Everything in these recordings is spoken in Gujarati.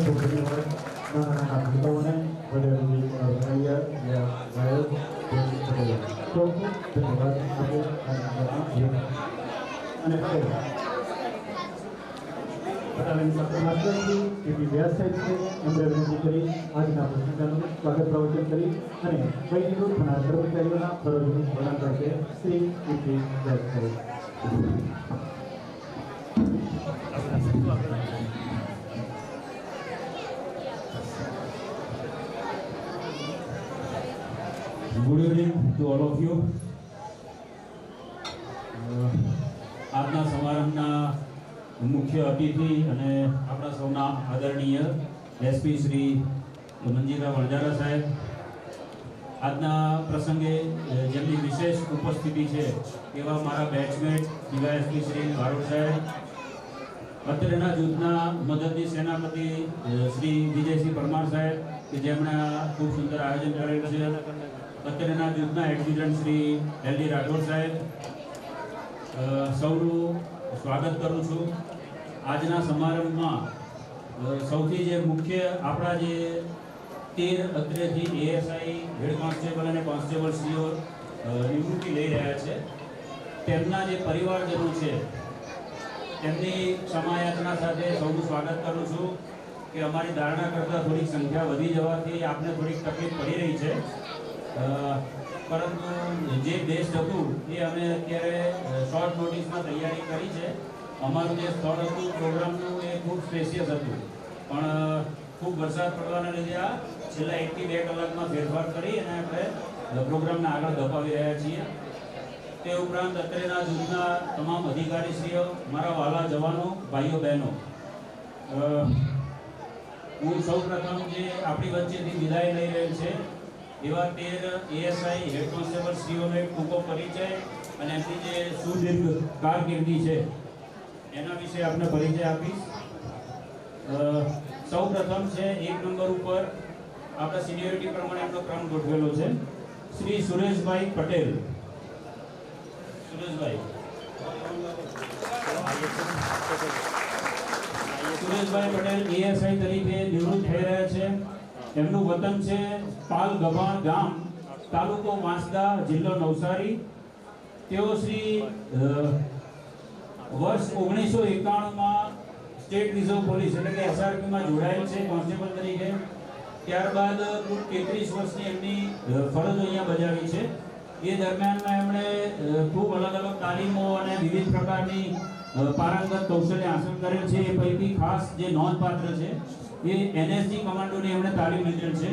ખૂબ ધન્યવાદ નાના ભૂતોને વડેલી ભૈયા ગાયક ખૂબ ધન્યવાદ અને હવે પટાવેલી સાથે માસ્ટરજી કેપી વ્યાસ સાહેબ છે એમણે વિનંતી કરી આજના પ્રસંગનું સ્વાગત પ્રવચન કરી અને વૈનિવૃત્ત થનાર કર્મચારીઓના ફરજોનું વર્ણન કરશે શ્રી કેપી વ્યાસ સાહેબ. Good evening to all of you. આજના સમારંભના મુખ્ય અતિથિ અને આપણા સૌના આદરણીય એસપી શ્રી મંજીરા વણજારા સાહેબ, આજના પ્રસંગે જેમની વિશેષ ઉપસ્થિતિ છે એવા મારા બેચમેટ ડીવાયએસપી શ્રી બારોટ સાહેબ, અત્રેના જૂથના મદદની સેનાપતિ શ્રી વિજયસિંહ પરમાર સાહેબ કે જેમણે ખૂબ સુંદર આયોજન કરેલ છે, અત્રેના જૂથના એડજ્યુટન્ટ શ્રી એલડી રાઠોડ સાહેબ, સૌનું સ્વાગત કરું છું. આજના સમારંભમાં સૌથી જે મુખ્ય આપણા જે 13 અત્રેથી એએસઆઈ, હેડ કોન્સ્ટેબલ અને કોન્સ્ટેબલ શ્રીઓ નિવૃત્તિ લઈ રહ્યા છે, તેમના જે પરિવારજનો છે તેમની ક્ષમાયાચના સાથે સૌનું સ્વાગત કરું છું કે અમારી ધારણા કરતાં થોડીક સંખ્યા વધી જવાથી આપને થોડીક તકલીફ પડી રહી છે, પરંતુ જે બેસ્ટ હતું એ અમે અત્યારે શોર્ટ નોટિસમાં તૈયારી કરી છે. અમારું જે સ્થળ હતું પ્રોગ્રામનું એ ખૂબ સ્પેશિયસ હતું, પણ ખૂબ વરસાદ પડવાના લીધે આ છેલ્લા 1 થી 2 કલાકમાં ફેરફાર કરી અને આપણે પ્રોગ્રામને આગળ ધપાવી રહ્યા છીએ. તે ઉપરાંત અત્રેના જૂથના તમામ અધિકારીશ્રીઓ, મારા વાલા જવાનો, ભાઈઓ બહેનો, હું સૌ પ્રથમ જે આપણી વચ્ચેથી વિદાય લઈ રહેલ છે એવા 13 એએસઆઈ, હેડ કોન્સ્ટેબલ શ્રીઓનો એક ટૂંકો પરિચય અને એમની જે સુદીર્ઘ કારકિર્દી છે એના વિશે આપને પરિચય આપીશ. સૌ પ્રથમ છે 1 નંબર ઉપર આપણા સિનિયોરિટી પ્રમાણે એમનો ક્રમ ગોઠવેલો છે શ્રી સુરેશભાઈ પટેલ. સુરેશભાઈ પટેલ એએસઆઈ તરીકે નિવૃત્ત થઈ રહ્યા છે. એમનું વતન છે પાલ ગભાણ ગામ, તાલુકો વાંસદા, જિલ્લો નવસારી. તેઓ શ્રી વર્ષ 1991માં સ્ટેટ રિઝર્વ પોલીસ એટલે કે એસઆરપીમાં જોડાયેલ છે કોન્સ્ટેબલ તરીકે. ત્યારબાદ કુલ 33 વર્ષની એમની ફરજો અહીંયા બજાવી છે. એ દરમિયાનમાં એમણે ખૂબ અલગ અલગ તાલીમો અને વિવિધ પ્રકારની પારંગત કૌશલ્ય હાંસલ કરેલ છે. એ પૈકી ખાસ જે નોંધપાત્ર છે એ એનએસજી કમાન્ડોની એમણે તાલીમ લીધેલ છે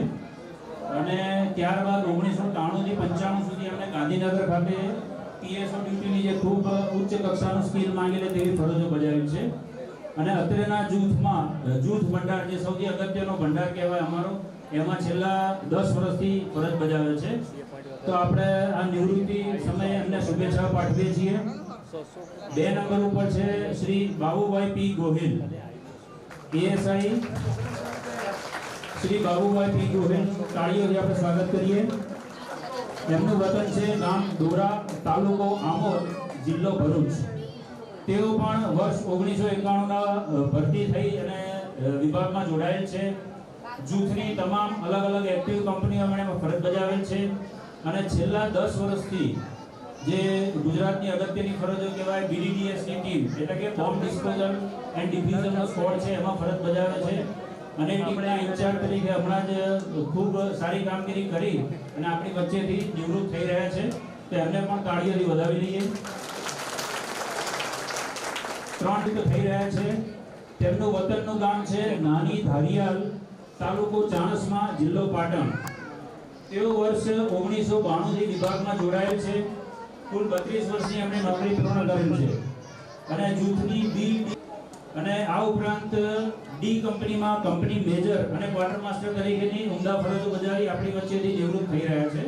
અને ત્યારબાદ 1993 થી 95 સુધી એમણે ગાંધીનગર ખાતે પીએસઓ ડ્યુટીની જે ખૂબ ઉચ્ચ કક્ષાનું સ્કિલ માંગેલી તેવી ફરજો બજાવી છે. અને અત્રેના જૂથમાં જૂથ ભંડાર જે સૌથી અગત્યનો ભંડાર કહેવાય અમારો, એમાં છેલ્લા 10 વર્ષથી ફરજ બજાવે છે. તો આપણે આ નિવૃત્તિ સમયે એમને શુભેચ્છા પાઠવીએ છીએ. 2 નંબર ઉપર છે શ્રી બાબુભાઈ પી ગોહિલ, એએસઆઈ શ્રી બાબુભાઈ પી ગોહિલ, તાળીઓથી આપણે સ્વાગત કરીએ. એમનું વતન છે ગામ ડોરા, તાલુકો આમોદ, જિલ્લો ભરૂચ. તેઓ પણ વર્ષ 1991ના ભરતી થઈ અને વિભાગમાં જોડાયેલ છે. જૂથની તમામ અલગ અલગ એક્ટિવ કંપનીઓમાં ફરજ બજાવેલ છે અને છેલ્લા 10 વર્ષથી જે ગુજરાતની અગત્યની ફરજો કહેવાય બીડીડીએસની ટીમ એટલે કે બોમ્બ ડિસ્પોઝલ એન્ડ ડિફ્યુઝલનો સ્કોડ છે એમાં ફરજ બજાવે છે અને ટીમના ઇન્ચાર્જ તરીકે હમણાં જ ખૂબ સારી કામગીરી કરી અને આપણી વચ્ચેથી નિવૃત્ત થઈ રહ્યા છે. તો એમને પણ તાળીઓથી વધાવી લઈએ. 3 થઈ રહ્યા છે. તેમનું વતનનું ગામ છે નાની ધારિયાલ, તાલુકો ચાણસ્મા, જિલ્લો પાટણ. તેઓ વર્ષ 1992 થી વિભાગમાં જોડાયેલ છે. કુલ 32 વર્ષની એમણે નોકરી પૂર્ણ કરેલ છે અને જૂથની બી અને આ ઉપરાંત ડી કંપનીમાં કંપની મેજર અને ક્વાર્ટર માસ્ટર તરીકેની ઉમદા ફરજો બજાવી આપણી વચ્ચેથી નિવૃત્ત થઈ રહ્યા છે.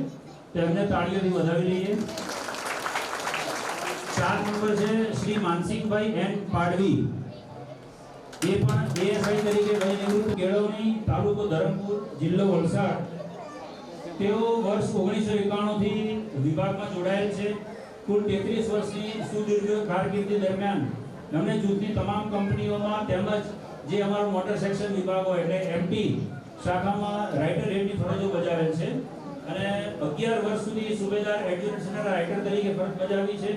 તેમને તાળીઓથી વધાવી લઈએ. 4 નંબર છે શ્રી માનસિંહભાઈ એન પાડવી, એ પણ એએસઆઈ તરીકે વય નિવૃત્ત, કેળવણી, તાલુકો ધરમપુર, જિલ્લો વલસાડ. તેઓ વર્ષ 1991 થી વિભાગમાં જોડાયેલ છે. કુલ 33 વર્ષની સુદીર્ઘ કારકિર્દી દરમિયાન એમણે જૂથની તમામ કંપનીઓમાં તેમજ જે અમારો મોટર સેક્શન વિભાગ હોય એટલે એમટી શાખામાં રાઇટર હેડની ફરજો બજાવેલ છે અને 11 વર્ષ સુધી સુબેદાર એડ્યુકેશનલ રાઇટર તરીકે ફરજ બજાવી છે.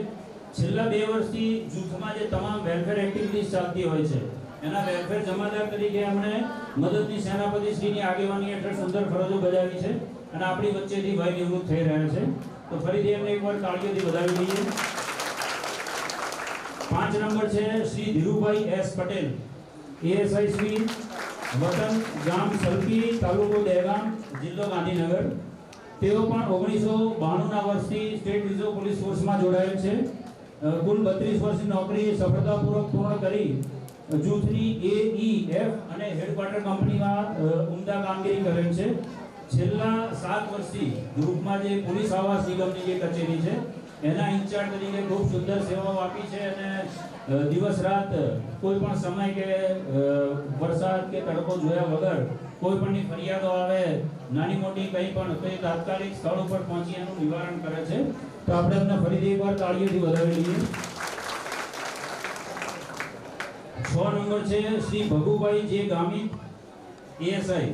છેલ્લા 2 વર્ષથી જૂથમાં જે તમામ વેલફેર એક્ટિવિટીઝ ચાલતી હોય છે એના વેલફેર જમાદાર તરીકે એમણે મદદની સેનાપતિ શ્રીની આગેવાની હેઠળ સુંદર ફરજો બજાવી છે અને આપણી વચ્ચેથી ભાઈ નિવૃત્ત થઈ રહ્યા છે. તો ફરીથી એમને એકવાર તાળીઓથી વધાવી દઈએ. 5 નંબર છે શ્રી ધીરુભાઈ એસ પટેલ, એએસઆઈ શ્રી, વતન ગામ સલકી, તાલુકો દહેગામ, જિલ્લો ગાંધીનગર. તેઓ પણ 1992ના વર્ષથી સ્ટેટ રિઝર્વ પોલીસ ફોર્સમાં જોડાયેલ છે. કુલ 32 વર્ષની નોકરી સફળતાપૂર્વક પૂર્ણ કરી જૂથની એઈએફ અને હેડક્વાર્ટર કંપનીમાં ઉમદા કામગીરી કરેલ છે. છેલ્લા 7 વર્ષથી ગ્રુપમાં જે પોલીસ આવાસ નિગમની જે કચેરી છે એના ઇન્ચાર્જ તરીકે ખૂબ સુંદર સેવાઓ આપી છે અને દિવસ રાત કોઈ પણ સમય કે વરસાદ કે તડકો જોયા વગર કોઈ પણની ફરિયાદો આવે નાની મોટી કંઈ પણ તો એ તાત્કાલિક સ્થળ ઉપર પહોંચી એનું નિવારણ કરે છે. તો આપણે એમને ફરીથી એકવાર તાળીઓથી વધાવી લઈએ. 6 નંબર છે શ્રી ભગુભાઈ જે ગામિત, એએસઆઈ,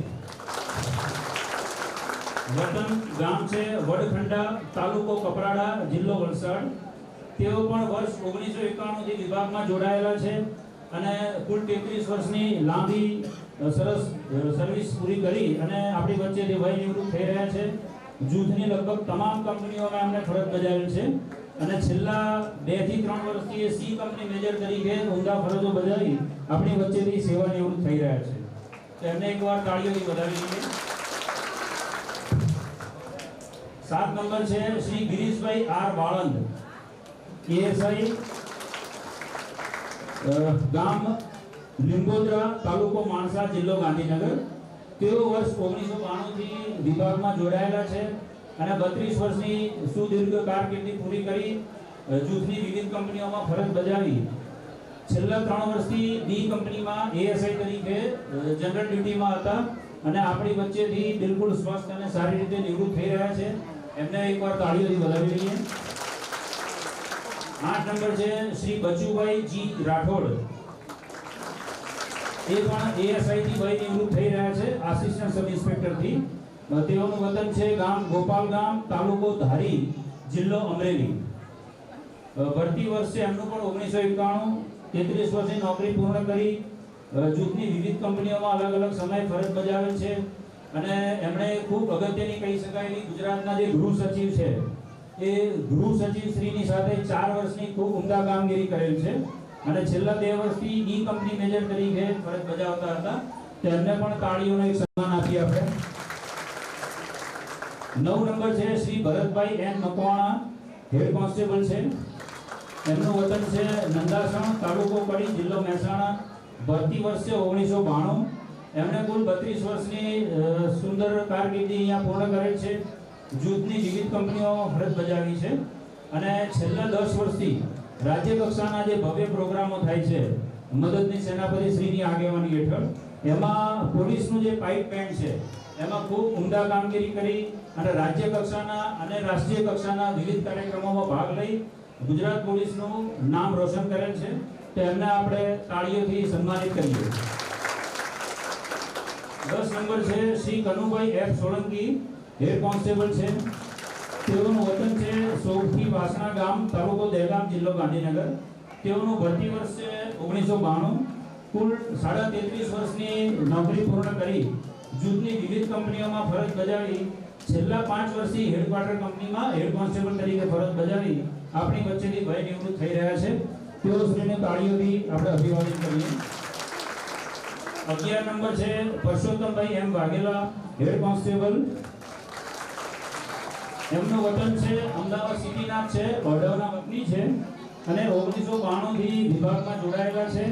વતન ગામ છે વડખંડા, તાલુકો કપરાડા, જિલ્લો વલસાડ. તેઓ પણ વર્ષ 1991 થી વિભાગમાં જોડાયેલા છે અને કુલ 33 વર્ષની લાંબી સરસ સર્વિસ પૂરી કરી અને આપણી વચ્ચેથી વય નિવૃત્ત થઈ રહ્યા છે. જૂથની લગભગ તમામ કંપનીઓમાં એમણે ફરજ બજાવેલ છે અને છેલ્લા 2 થી 3 વર્ષથી સી કંપની મેજર તરીકે ઉમદા ફરજો બજાવી આપણી વચ્ચેથી સેવા નિવૃત્ત થઈ રહ્યા છે. તો એમને એકવાર તાળીઓથી વધાવી લઈએ. 7 નંબર છે શ્રી ગિરીશભાઈ આર વાળંદ, એએસઆઈ, ગામ લીંબોદરા, તાલુકો માણસા, જિલ્લો ગાંધીનગર. તેઓ વર્ષ 1992 થી વિભાગમાં જોડાયેલા છે અને 32 વર્ષની સુદીર્ઘ કારકિર્દી પૂરી કરી જૂથની વિવિધ કંપનીઓમાં ફરજ બજાવી છેલ્લા 3 વર્ષથી ડી કંપનીમાં એએસઆઈ તરીકે જનરલ ડ્યુટીમાં હતા અને આપણી વચ્ચેથી બિલકુલ સ્વસ્થ અને સારી રીતે નિવૃત્ત થઈ રહ્યા છે. એમને એકવાર તાળીઓથી વધાવી લઈએ. 8 નંબર છે શ્રી બચુભાઈ જી રાઠોડ, એ પણ એએસઆઈ થી વય નિવૃત્ત થઈ રહ્યા છે, આસિસ્ટન્ટ સબ ઇન્સ્પેક્ટર થી. તેઓનું વતન છે ગામ ગોપાલ ગામ, તાલુકો ધારી, જિલ્લો અમરેલી. ભરતી વર્ષ છે એમનું પણ 1991. 33 વર્ષની નોકરી પૂર્ણ કરી જૂથની વિવિધ કંપનીઓમાં અલગ અલગ સમય ફરજ બજાવેલ છે અને એમણે ખૂબ અગત્યની કહી શકાય એવી ગુજરાતના જે ગૃહ સચિવ છે એ ગૃહ સચિવ શ્રીની સાથે 4 વર્ષની ખૂબ ઉમદા કામગીરી કરેલ છે અને છેલ્લા 2 વર્ષથી ઈ કંપની મેજર તરીકે ફરજ બજાવતા હતા. તેમને પણ તાળીઓનો એક સન્માન આપીએ આપણે. 9 નંબર છે Shri Bharatbhai N Makwana, head constable છે. એમનું વતન છે નંદાસણ, તાલુકો કડી, જિલ્લો મહેસાણા. ભરતી વર્ષ છે 1992. એમણે કુલ 32 વર્ષની સુંદર કારકિર્દી અહીંયા પૂર્ણ કરેલ છે. જૂથની વિવિધ કંપનીઓમાં ફરજ બજાવી છે અને છેલ્લા 10 વર્ષથી રાજ્ય કક્ષાના જે ભવ્ય પ્રોગ્રામો થાય છે મદદની સેનાપતિ શ્રીની આગેવાની હેઠળ, એમાં પોલીસનું જે પાઇપ બેન્ડ છે એમાં ખૂબ ઉમદા કામગીરી કરી અને રાજ્ય કક્ષાના અને રાષ્ટ્રીય કક્ષાના વિવિધ કાર્યક્રમોમાં ભાગ લઈ ગુજરાત પોલીસનું નામ રોશન કરેલ છે. તો એમને આપણે તાળીઓથી સન્માનિત કરીએ. 10 નંબર છે Shri Kanubhai F Solanki, head constable છે. તેઓનું વતન છે સોગઠી વાસણા ગામ, તાલુકો દહેગામ, જિલ્લો ગાંધીનગર. તેઓનું ભરતી વર્ષ છે 1992. કુલ 33.5 વર્ષની નોકરી પૂર્ણ કરી જૂથની વિવિધ કંપનીઓમાં ફરજ બજાવી છેલ્લા 5 વર્ષથી હેડક્વાર્ટર કંપનીમાં હેડ કોન્સ્ટેબલ તરીકે ફરજ બજાવી આપણી વચ્ચેથી વય નિવૃત્ત થઈ રહ્યા છે. તેઓ શ્રીને તાળીઓથી આપણે અભિવાદન કરીએ. 11 નંબર છે પરસોત્તમભાઈ એમ વાઘેલા, હેડ કોન્સ્ટેબલ. એમનું વતન છે અમદાવાદ સિટીના છે, વડોદરાના વતની છે અને 1992 થી વિભાગમાં જોડાયેલા છે.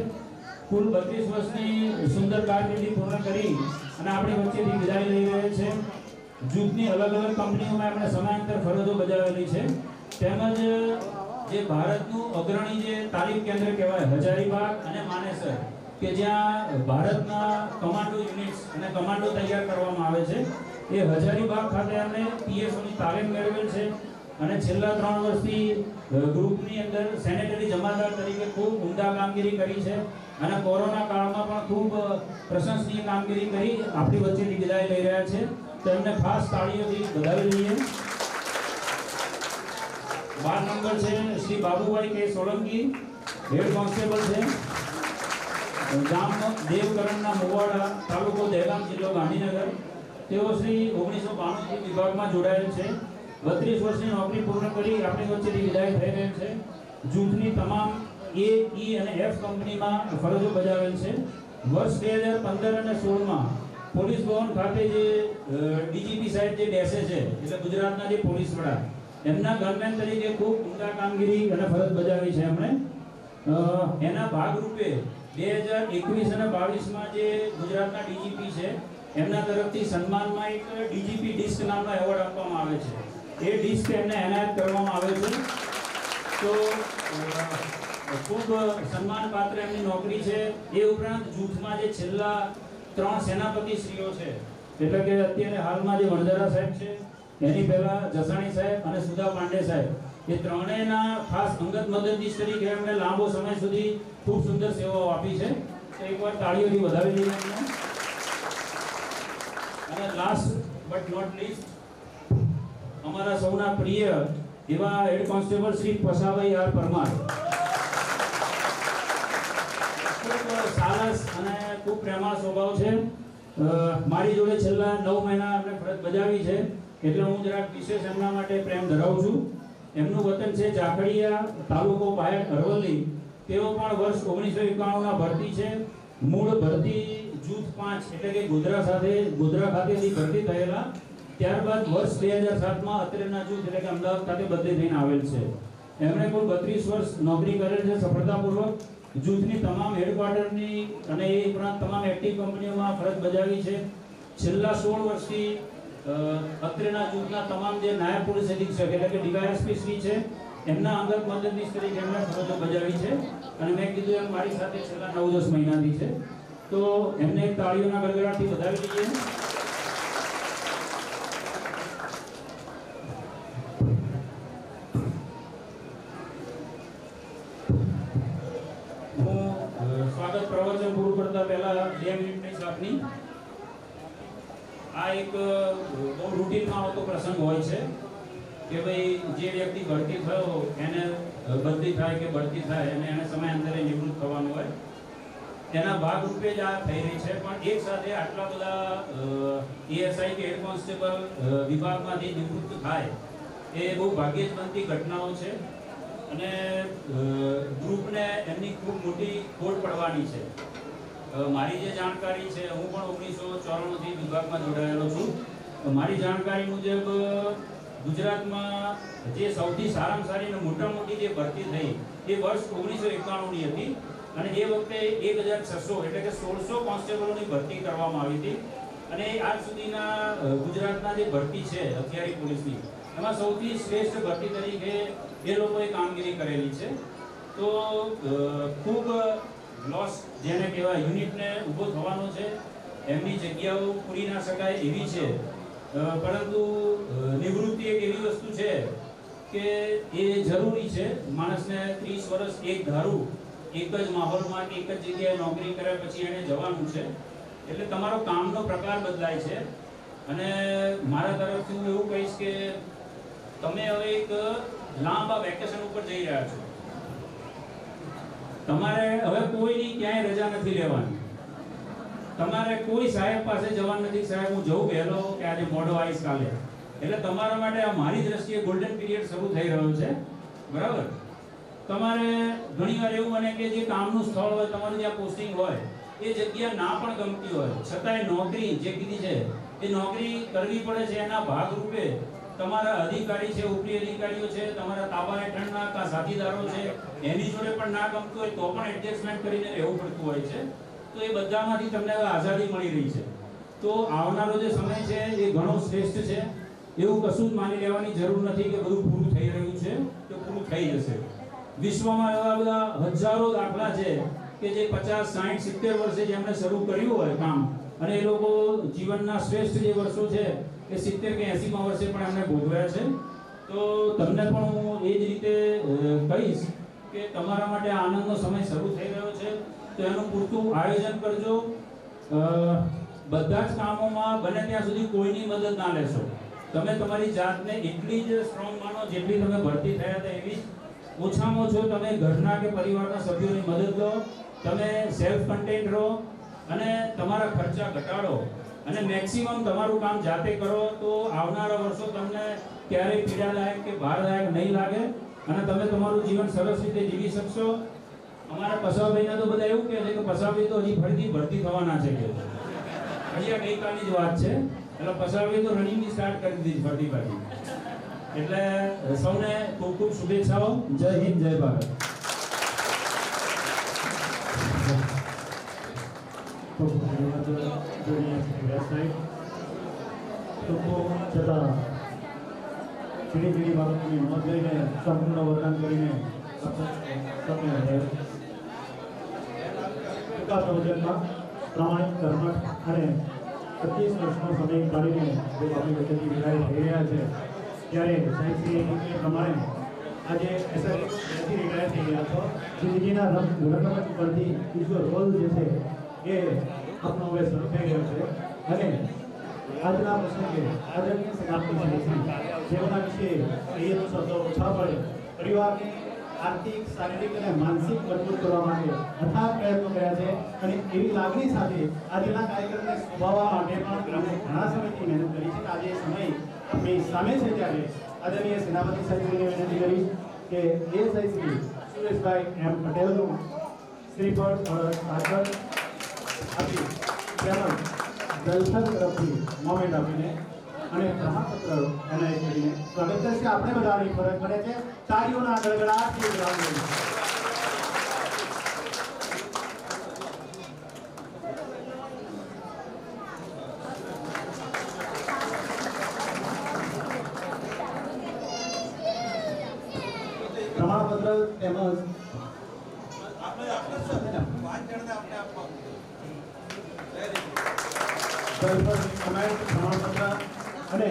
કુલ 32 વર્ષની સુંદર કારકિર્દી પૂર્ણ કરી અને આપણી વચ્ચેથી વિદાય લઈ રહ્યા છે. જૂથની અલગ અલગ કંપનીઓમાં એમણે સમાંતર ફરજો બજાવેલી છે. તેમજ જે ભારતનું અગ્રણી જે તાલીમ કેન્દ્ર કહેવાય હજારીબાગ અને માનેસર, કે જ્યાં ભારતના કમાન્ડો યુનિટ્સ અને કમાન્ડો તૈયાર કરવામાં આવે છે, એ હજારીબાગ ખાતે એમણે પીએસઓની તાલીમ મેળવેલ છે અને છેલ્લા 3 વર્ષથી ગ્રુપની અંદર સેનેટરી જમાદાર તરીકે ખૂબ ઉમદા કામગીરી કરી છે અને કોરોના કાળમાં પણ ખૂબ પ્રશંસનીય કામગીરી કરી આપણી વચ્ચેથી વિદાય લઈ રહ્યા છે. તો એમને ખાસ તાળીઓથી વધાવી લઈએ. 12 નંબર છે શ્રી બાબુભાઈ કે સોલંકી, હેડ કોન્સ્ટેબલ છે, ગામ દેવકરણના મુવાડા, તાલુકો દહેગામ, જિલ્લો ગાંધીનગર. તેઓ શ્રી 1992 વિભાગમાં જોડાયેલ છે. 32 વર્ષની નોકરી પૂર્ણ કરી આપણી વચ્ચેથી વિદાય થઈ રહેલ છે. જૂથની તમામ A, E અને F કંપનીમાં ફરજો બજાવેલ છે. વર્ષ 2015 અને 16માં પોલીસ ભવન ખાતે જે ડીજીપી સાહેબ જે બેસે છે એટલે ગુજરાતના જે પોલીસ વડા એમના ગનમેન તરીકે ખૂબ ઉમદા કામગીરી અને ફરજ બજાવી છે એમણે. એના ભાગરૂપે 2021 અને 22માં જે ગુજરાતના ડીજીપી છે એમના તરફથી સન્માનમાં એક ડીજીપી ડિસ્ક નામનો એવોર્ડ આપવામાં આવે છે. એ ડિસ્ક એમને એનાયત કરવામાં આવે છે. તો ખૂબ સન્માનપાત્ર એમની નોકરી છે. એ ઉપરાંત જૂથમાં જે છેલ્લા 3 સેનાપતિ શ્રીઓ છે એટલે કે અત્યારે હાલમાં જે વણઝારા સાહેબ છે, એની પહેલા જસાણી સાહેબ અને સુધા પાંડે સાહેબ, એ ત્રણેયના ખાસ અંગત મદદનીશ તરીકે એમણે લાંબો સમય સુધી ખૂબ સુંદર સેવાઓ આપી છે. તો એકવાર તાળીઓથી વધાવી લઈએ એમને. અને લાસ્ટ બટ નોટ લીસ્ટ અમારા સૌના પ્રિય એવા head constable Shri Pasabhai R Parmar. ખૂબ સારસ અને ખૂબ પ્રેમાળ સ્વભાવ છે. મારી જોડે છેલ્લા 9 મહિના એમણે ફરજ બજાવી છે એટલે હું જરાક વિશેષ એમના માટે પ્રેમ ધરાવું છું. એમનું વતન છે ઝાકડિયા, તાલુકો બાયડ, અરવલ્લી. તેઓ પણ વર્ષ 1991ના ભરતી છે. મૂળ ભરતી જૂથ 5 એટલે કે ગોધરા ખાતેથી ભરતી થયેલા. ત્યારબાદ વર્ષ 2007માં અત્રેના જૂથ એટલે કે અમદાવાદ ખાતે બદલી થઈને આવેલ છે. એમણે કુલ 32 વર્ષ નોકરી કરેલ છે સફળતાપૂર્વક. જૂથની તમામ હેડક્વાર્ટરની અને એ ઉપરાંત તમામ એક્ટિવ કંપનીઓમાં ફરજ બજાવી છે. છેલ્લા 16 વર્ષથી અત્રેના જૂથના તમામ જે નાયબ પોલીસ અધિક્ષક એટલે કે ડીવાયએસપી શ્રી છે એમના અંગત મદદનીશ તરીકે એમણે ફરજો બજાવી છે. અને મેં કીધું એમ મારી સાથે છેલ્લા 9-10 મહિનાથી છે. તો એમને એક તાળીઓના ગડગડાટથી વધાવી લઈએ. સ્વાગત પ્રવચન પૂરું કરતા પહેલા 2 મિનિટની આપની આ એક બહુ રૂટીનમાં આવતો પ્રસંગ હોય છે કે ભાઈ જે વ્યક્તિ ભરતી થયો એને બદલી થાય કે બઢતી થાય અને એને સમયાંતરે નિવૃત્ત થવાનું હોય તેના ભાગરૂપે જ આ થઈ રહી છે. પણ એક સાથે આટલા બધા એએસઆઈ કે હેડ કોન્સ્ટેબલ વિભાગમાંથી નિવૃત્ત થાય એ બહુ ભાગ્યે જ બનતી ઘટનાઓ છે. અને ગ્રુપને એમની ખૂબ મોટી ખોટ પડવાની છે. મારી જે જાણકારી છે, હું પણ 1994થી વિભાગમાં જોડાયેલો છું. મારી જાણકારી મુજબ ગુજરાતમાં જે સૌથી સારામાં સારી અને મોટી જે ભરતી થઈ એ વર્ષ 1991ની હતી. અને એ વખતે 1600 એટલે કે 1600 કોન્સ્ટેબલોની ભરતી કરવામાં આવી હતી. અને આજ સુધીના ગુજરાતના જે ભરતી છે હથિયારી પોલીસની એમાં સૌથી શ્રેષ્ઠ ભરતી તરીકે એ લોકોએ કામગીરી કરેલી છે. તો ખૂબ લોસ જેને કહેવાય યુનિટને ઊભો થવાનો છે. એમની જગ્યાઓ પૂરી ના શકાય એવી છે. પરંતુ નિવૃત્તિ એક એવી વસ્તુ છે કે એ જરૂરી છે. માણસને 30 વર્ષ એક ધારું એક જ માહોલમાં એક જ જગ્યાએ નોકરી કર્યા પછી એને જવાનું છે એટલે તમારો કામનો પ્રકાર બદલાય છે. અને મારા તરફથી હું એવું કહીશ કે તમે હવે એક લાંબા વેકેશન ઉપર જઈ રહ્યા છો. તમારે હવે કોઈની ક્યાંય રજા નથી લેવાની. તમારે કોઈ સાહેબ પાસે જવાનું નથી, સાહેબ હું જઉં વહેલો કે આજે મોડો આવીશ કાલે. એટલે તમારા માટે આ મારી દ્રષ્ટિએ ગોલ્ડન પીરિયડ શરૂ થઈ રહ્યો છે. બરાબર? તમારે ઘણીવાર એવું બને કે જે કામનું સ્થળ હોય, તમારું જ્યાં પોસ્ટિંગ હોય એ જગ્યા ના પણ ગમતી હોય છતાંય નોકરી જે કીધી છે એ નોકરી કરવી પડે છે. એના ભાગરૂપે તમારા અધિકારી છે, ઉપરી અધિકારીઓ છે, તમારા તાબા હેઠળના કા સાથીદારો છે, એની જોડે પણ ના ગમતું હોય તો પણ એડજસ્ટમેન્ટ કરીને રહેવું પડતું હોય છે. તો એ બધામાંથી તમને આઝાદી મળી રહી છે. તો આવનારો જે સમય છે એ ઘણો શ્રેષ્ઠ છે. એવું કશું જ માની લેવાની જરૂર નથી કે બધું પૂરું થઈ રહ્યું છે તો પૂરું થઈ જશે. વિશ્વમાં એવા બધા હજારો દાખલા છે કે જે 50, 60, 70 વર્ષે જેમણે શરૂ કર્યું હોય કામ અને એ લોકો જીવનના શ્રેષ્ઠ જે વર્ષો છે એ 70 કે 80માં વર્ષે પણ એમને ભોગવ્યા છે. તો તમને પણ હું એ જ રીતે કહીશ કે તમારા માટે આનંદનો સમય શરૂ થઈ રહ્યો છે, તો એનું પૂરતું આયોજન કરજો. બધા જ કામોમાં બને ત્યાં સુધી કોઈની મદદ ના લેશો. તમે તમારી જાતને એટલી જ સ્ટ્રોંગ માનો જેટલી તમે ભરતી થયા હતા એવી જ. ઓછામાં ઓછો તમે ઘરના કે પરિવારના સભ્યોની મદદ લો, તમે સેલ્ફ કન્ટેન્ટ રહો અને તમારા ખર્ચા ઘટાડો અને મેક્સિમમ તમારું કામ જાતે કરો, તો આવનારા વર્ષો તમને ક્યારેય પીડાદાયક કે ભારદાયક નહીં લાગે અને તમે તમારું જીવન સરસ રીતે જીવી શકશો. અમારા પસાભાઈના તો બધા એવું કહે છે કે પસાભાઈ તો હજી ફરીથી ભરતી થવાના છે કે હજી આ ગઈકાલની જ વાત છે. એટલે પસાભાઈ તો રનિંગની સ્ટાર્ટ કરી દીધી ફરતી પાછી. એટલે સૌને ખૂબ ખૂબ શુભેચ્છાઓ. જય હિન્દ, જય ભારત. ખૂબ ધન્યવાદ જોડીએ વેબસાઇટ ટૂંકો છતાં ઘણી ઘણી બાબતોની નોંધ લઈને સંપૂર્ણ વર્ણન કરીને ટૂંકા પ્રવચનમાં પ્રામાણિક કર્મઠ અને 25 વર્ષનો સમય કાઢીને જે આપણી વચ્ચેથી વિદાય થઈ રહ્યા છે, ત્યારે સાહેબશ્રી એ પ્રમાણે આજે એસઆરથી રિટાયર થઈ ગયા છો. જિંદગીના રમત પરથી બીજો રોલ જે છે એ આપનો હવે શરૂ થઈ ગયો છે અને આજના પ્રસંગે આદરણીય સેનાપતિ જેઓના વિશે કહીએ તો શબ્દો ઓછા પડે. પરિવારની આર્થિક, શારીરિક અને માનસિક મજબૂત કરવા માટે અથાગ પ્રયત્નો કર્યા છે અને એવી લાગણી સાથે આજના કાર્યક્રમને શોભાવવા માટે પણ અમે ઘણા સમયથી મહેનત કરી છે. આજે સમય આપણી સામે છે ત્યારે આદરણીય સેનાપતિ સાહેબને વિનંતી કરી કે એ શ્રી સુરેશભાઈ એમ પટેલનું શ્રીફળ આગળ આપી તેમજ દલસર તરફથી મોમેન્ટ આપીને અને પ્રમાણપત્ર એનાયત કરીને સ્વાગત કરશે. આપણે બધાની ફરજ પડે છે તાળીઓના ગડગડાટથી વિરામ લઈએ. પ્રમાણપત્ર તેમજ પ્રમાણપત્ર અને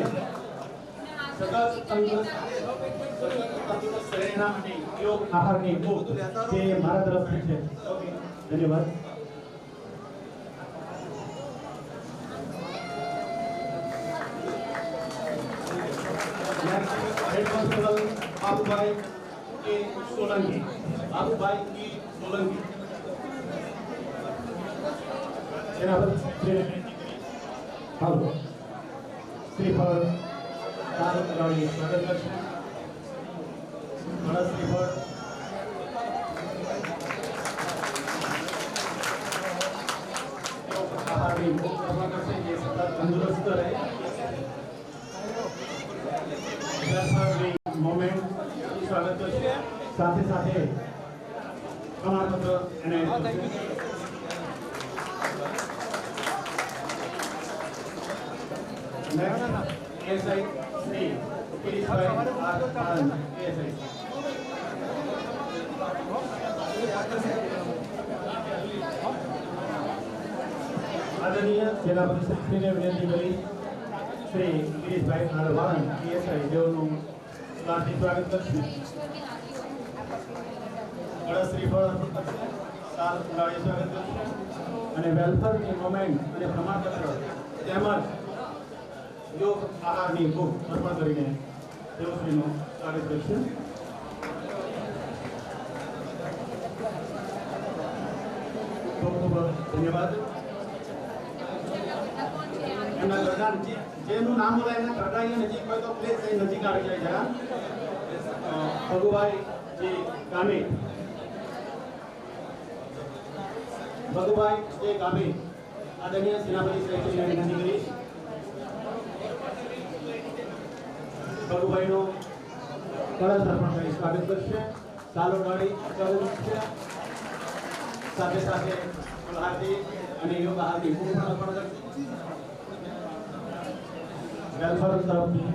સતત તંદુરસ્ત શરીરના માટે યોગ આહારની ભૂખ તે મારા તરફથી છે. ધન્યવાદ. Head constable Babubhai K Solanki, Babubhai की सोलंकी हेलो श्रीफળ તારક ગાડી સ્વાગત કરશે. ઘણા શ્રીફળ આહારની ભૂખ કરવા કરશે જે સતત તંદુરસ્ત રહે. મોમેન્ટ સ્વાગત કરશે. સાથે સાથે પ્રમાણપત્ર એને એસઆઈ શ્રી કિરીશભાઈ આર આનંદ એસઆઈ. આદરણીય સેનાપતિ શ્રીને વિનંતી કરી શ્રી કિરીશભાઈ આર આનંદ એસઆઈ દેવનું હાર્દિક સ્વાગત કરશે. ગળા શ્રીફળ અર્પણ કરશે. સાલ ઉડાડી સ્વાગત કરશે અને વેલફેરની મોમેન્ટ અને પ્રમાણપત્ર તેમજ યોગ આહારની ભૂખ અર્પણ કરીને દેવશ્રીનું સ્વાગત કરશે. ખૂબ ખૂબ ધન્યવાદ. એમના ઘરના જેનું નામ બોલાય એમના ઘરના નજીક હોય તો પ્લીઝ અહીં નજીક આવી જાય જરા. ભગુભાઈ જી ગામિત, ભગુભાઈ જે ગામિત આદરણીય સેનાપતિ શ્રીને વિનંતી કરીશ. ભગુભાઈનો કળશ અર્પણ કરી સ્વાગત કરશે. સાલો ગાડી સ્વાગત કરશે. સાથે સાથે ફળહારતી અને યોગ આહારની ભૂખ પણ અર્પણ કરશે. વેલફેર તરફથી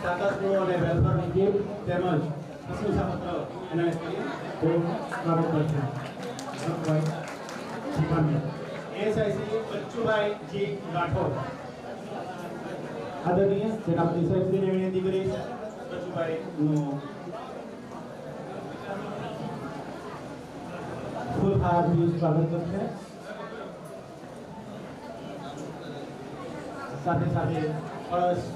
તાકાતનું અને વેલફેરની ગિફ્ટ તેમજ પ્રશંસાપત્ર એનાયત કરી ખૂબ સ્વાગત કરશે. ભાઈ એસઆઈસી બચ્ચુભાઈ જી રાઠોડ આદરણીય સેનાપતિ સાહેબશ્રીને વિનંતી કરીશ બચ્ચુભાઈનું ફૂલહારથી સ્વાગત કરશે સાથે સાથે કળશ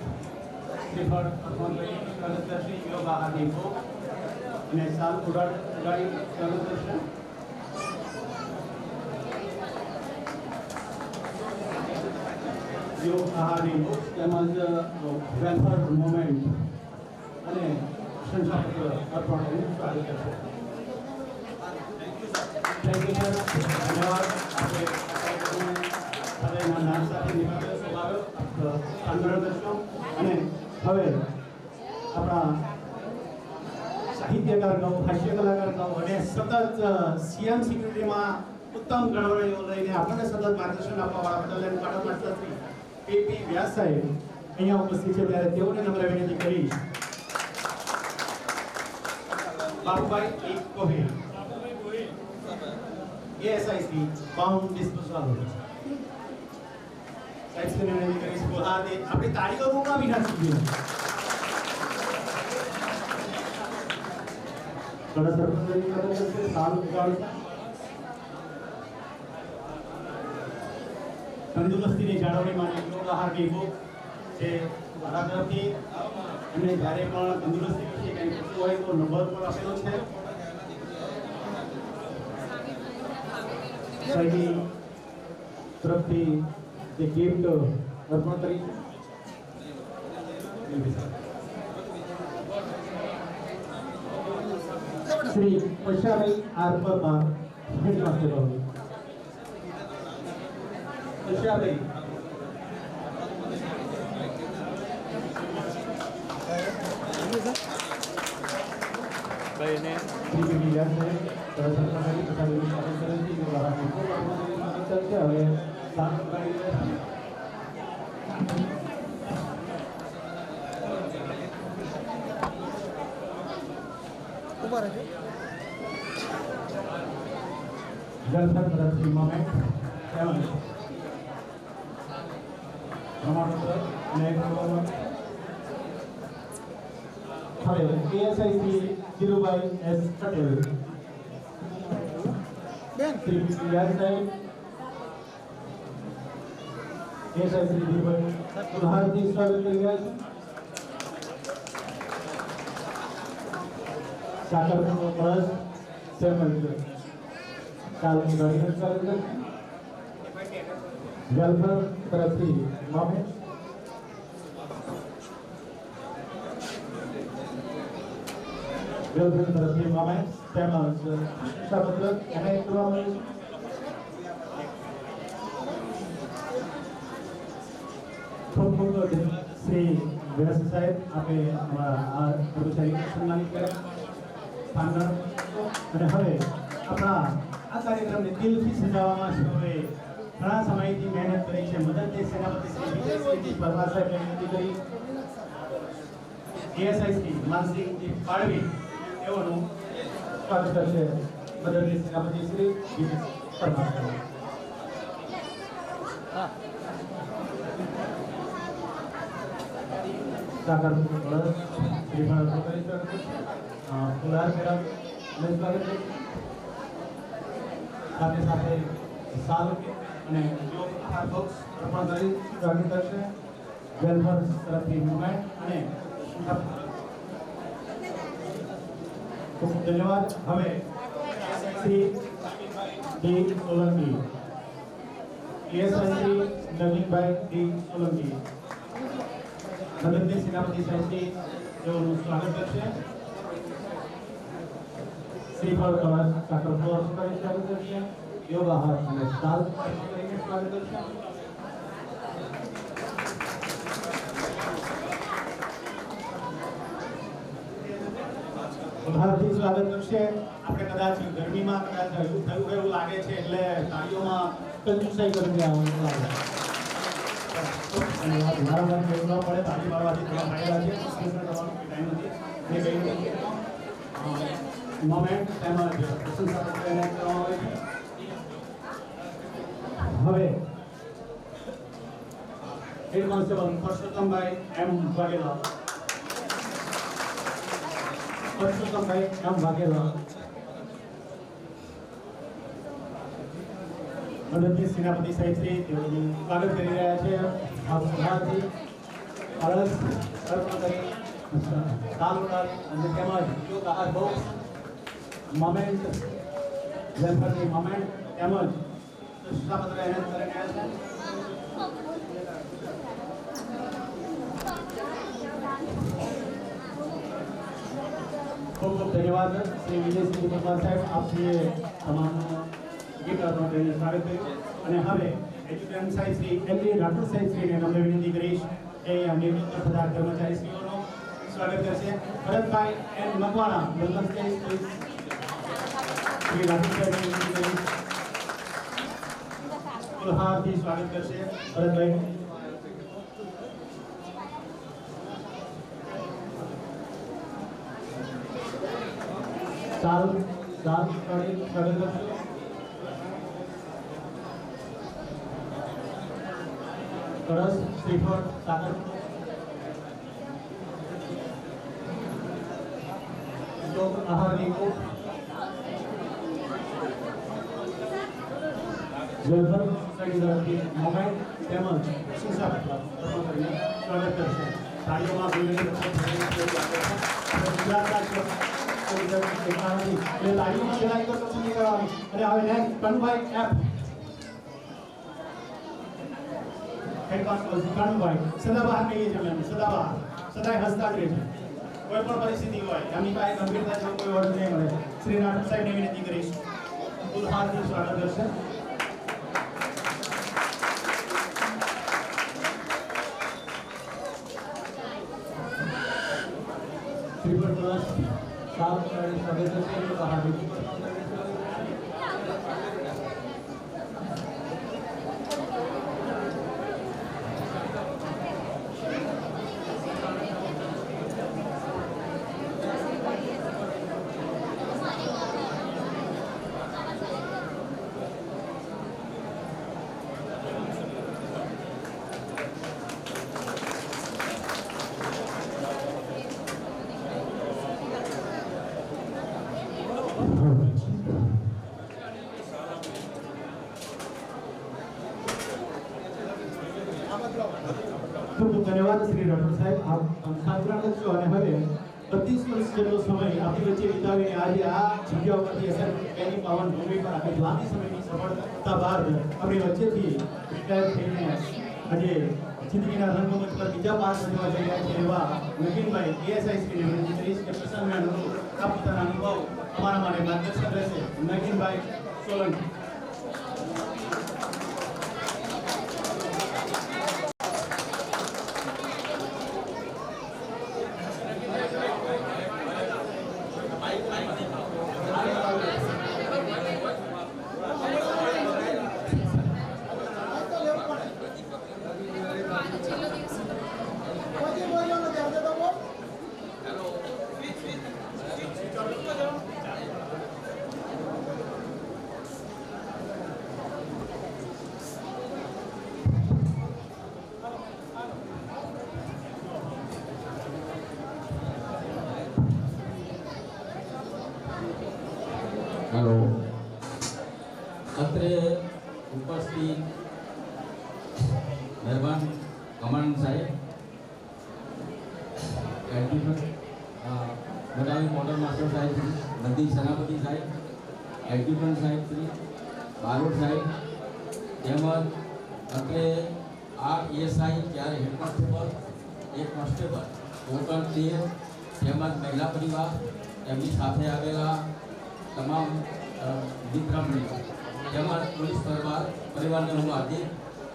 શ્રીફળ અર્પણ કરી સ્વાગત કરશે યોગા હાર્દિકો અને સાલ ઉડાડી સ્વાગત કરશે યોગ આહારની બુક્સ તેમજ વેલફેર મુવમેન્ટ અને શંશાપત્ર અર્પણ કરી સ્વાગત કરશે થેન્ક યુ સર ધન્યવાદ આપણે હવે નામ સાથે નિભાવ્યો સ્વભાવ્યો આંદોલન કરશો અને હવે આપણા સાહિત્યકારનો હાસ્ય કલાકારનો અને સતત સીએમ સિક્યુરિટીમાં ઉત્તમ ગણવણીઓ લઈને આપણને સતત માર્ગદર્શન આપવાવાળા બદલ પાટણ માસ્ટર શ્રી પી વ્યાસ સાહેબ અહીંયા ઉપસ્થિત છે ત્યારે તેઓને નમ્ર વિનંતી કરી બાબુભાઈ એક કોહિલ એએસઆઈસી બાઉન્ડ ડિસ્પોઝલ સાહેબને વિનંતી કરી બોલાદે આપણી તાળીઓ રૂમમાં વિના સુધી ઘણા સરપંચની મદદ કરશે સાલ ઉગાડશે તંદુરસ્તીની જાળવણી માટે યોગ આહારની બુક જે મારા તરફથી એમને જ્યારે પણ તંદુરસ્તી વિશે કંઈ પૂછવું હોય તો નંબર પર આપેલો છે સાહેબની તરફથી જે ગિફ્ટ અર્પણ કરી શ્રી પૈસાભાઈ આર પરમાર હેડમાસ્ટર બાબુ પૈસાભાઈ ભાઈને શ્રી વિદ્યા સાહેબ સરકારી પૈસાભાઈ સ્વાગત કરે છે કે બહાર ચાલશે હવે સાત ઉભા રહેજો વેલફેર તરફથી મોમેન્ટ સેવન પ્રમાણપત્ર અને હવે એએસઆઈસી ધીરુભાઈ એસ પટેલ શ્રી વ્યાસ સાહેબ એએસઆઈસી ધીરુભાઈ પુનઃથી સ્વાગત કરી રહ્યા છે સાકરનો કળશ તેમજ કાલની ગાડીનું સ્વાગત કરશે વેલફેર તરફથી મોમેન્ટ વેલફેર તરફથી મોમેન્ટ તેમજ શિક્ષાપત્ર એનાયત કરવામાં આવ્યું છે ખૂબ ખૂબ ધન્યવાદ શ્રી વ્યાસ સાહેબ આપે આ કર્મચારીને સન્માનિત કર્યા અને હવે આપણા આ કાર્યક્રમને દિલથી સજાવવામાં સૌએ ઘણા સમયથી મહેનત કરી છે મદદની સેનાપતિ શ્રી વિજયસિંહજી પરમાર સાહેબને વિનંતી કરી એએસઆઈસી માનસિંહજી પાડવી તેઓનું સ્વાગત કરશે મદદની સેનાપતિ શ્રી વિજય પરમાર સાહેબ સાકર શ્રી ભારત ફુલાર મેડમ સ્વાગત છે સાથે સાથે સાલ અને યોગ આહાર બોક્સ અર્પણ કરી સ્વાગત કરશે વેલફેર તરફથી મુવમેન્ટ અને ખૂબ ધન્યવાદ હવે Shri D Solanki ASIC Navinbhai D Solanki મદદની સેનાપતિ સાહેબથી તેઓનું સ્વાગત કરશે શ્રીફળ કળશ સાકર ફ્લોર કરી સ્વાગત કરશે યોગ આહાર અને સાલ કરીને સ્વાગત કરશે ઉધારથી સ્વાગત કરશે આપણે કદાચ ગરમીમાં કદાચ થયું એવું લાગે છે એટલે તાળીઓમાં કંજુસાઈ કરીને આવવાનું લાગે ધન્યવાદ વારંવાર કહેવું ન પડે તાળી પાડવાથી થોડા ફાયદા છે ટાઈમ નથી મેં કહ્યું મોમેન્ટ તેમજ પ્રશંસાપત્ર એનાયત કરવામાં આવે છે। હવે હેડ કોન્સ્ટેબલ પરસોત્તમભાઈ એમ વાઘેલા, પરસોત્તમભાઈ એમ વાઘેલા મદદનીશ સેનાપતિ સાહેબ શ્રી તેઓનું સ્વાગત કરી રહ્યા છે। આપ સભાથી અરજ અર્પણ કરી તાલ ઉડાડી અને તેમજ જો આ બોક્સ મોમેન્ટ વેલફેરની મોમેન્ટ તેમજ પ્રશંસાપત્ર એનાયત કરી રહ્યા છે। ખૂબ ખૂબ ધન્યવાદ શ્રી વિજયસિંહ પરમાર સાહેબ, આપશ્રીએ તમામ ગીત અર્પણ કરીને સ્વાગત કર્યું અને હવે એજ્યુકેશન સાહેબ શ્રી એલ.ડી. રાઠોડ સાહેબ શ્રીને નમ્ર વિનંતી કરીશ કે નિવૃત્ત થતા કર્મચારી શ્રીઓનું સ્વાગત કરશે। Bharatbhai M Makwana welcome stage please. Shri Rathod સાહેબને વિનંતી કરીશ ફુલહારથી સ્વાગત કરશે ભરતભાઈ। સાલ સ્વાગત કરશો। કળશ શ્રીફળ સાકર યોગ આહારની કૂપ વેલફેર સોસાયટી તરફથી મોબાઈલ તેમજ પ્રશંસાપત્ર અર્પણ કરીને સ્વાગત કરશે। તાળીઓમાં ગુજરાત રાજ્ય તાળીઓમાં વિદાય કરતો પસંદ કરવાની અને હવે next Kanubhai F head constable Kanubhai સદાબહાર કહીએ છીએ અમે, સદાબહાર સદાય હસતા જ રહે છે કોઈ પણ પરિસ્થિતિ હોય એમની પાસે ગંભીરતા જેવો કોઈ વર્ડ નહીં મળે। શ્રી રાઠોડ સાહેબને વિનંતી કરીશ ફુલહારથી સ્વાગત કરશે। શ્રીફળ કળશ સાફ કરી સ્વાગત કરશે। હાર્દિક ખૂબ ધન્યવાદ શ્રી રાઠોડ સાહેબ, આપ સાંત્વના કરશો અને હવે 32 વર્ષ જેટલો સમય આપણી વચ્ચે વિતાવીને આજે આ જગ્યા ઉપરથી એસઆરપીની પાવન ભૂમિ પર આપણે લાંબી સમયની સફળતા બાદ આપણી વચ્ચેથી રિટાયર થઈને આજે જિંદગીના રંગમંચ પર બીજા પાસ ભજવા જઈ રહ્યા છે એવા નવીનભાઈ એએસઆઈ શ્રીને વિનંતી કરીશ કે પ્રસંગના અનુભવ આ પોતાના અનુભવ અમારા માટે માર્ગદર્શક રહેશે। નવીનભાઈ સોલંકી। हेलो અત્રે ઉપસ્થિત મહેરબાન કમાન્ડ સાહેબ, બધાવી મોડલ માસ્ટર સાહેબ શ્રી, બધી સેનાપતિ સાહેબ, એડ્યુટન્ટ સાહેબ શ્રી, બારોટ સાહેબ તેમજ અત્રે આ એએસઆઈ ત્યારે હેડ કોન્સ્ટેબલ, એક કોન્સ્ટેબલ ટોટલ 13 તેમજ મહિલા પરિવાર એમની સાથે આવેલા તમામ મિત્રમંડળીઓ તેમજ પોલીસ પરિવારને હું હાર્દિક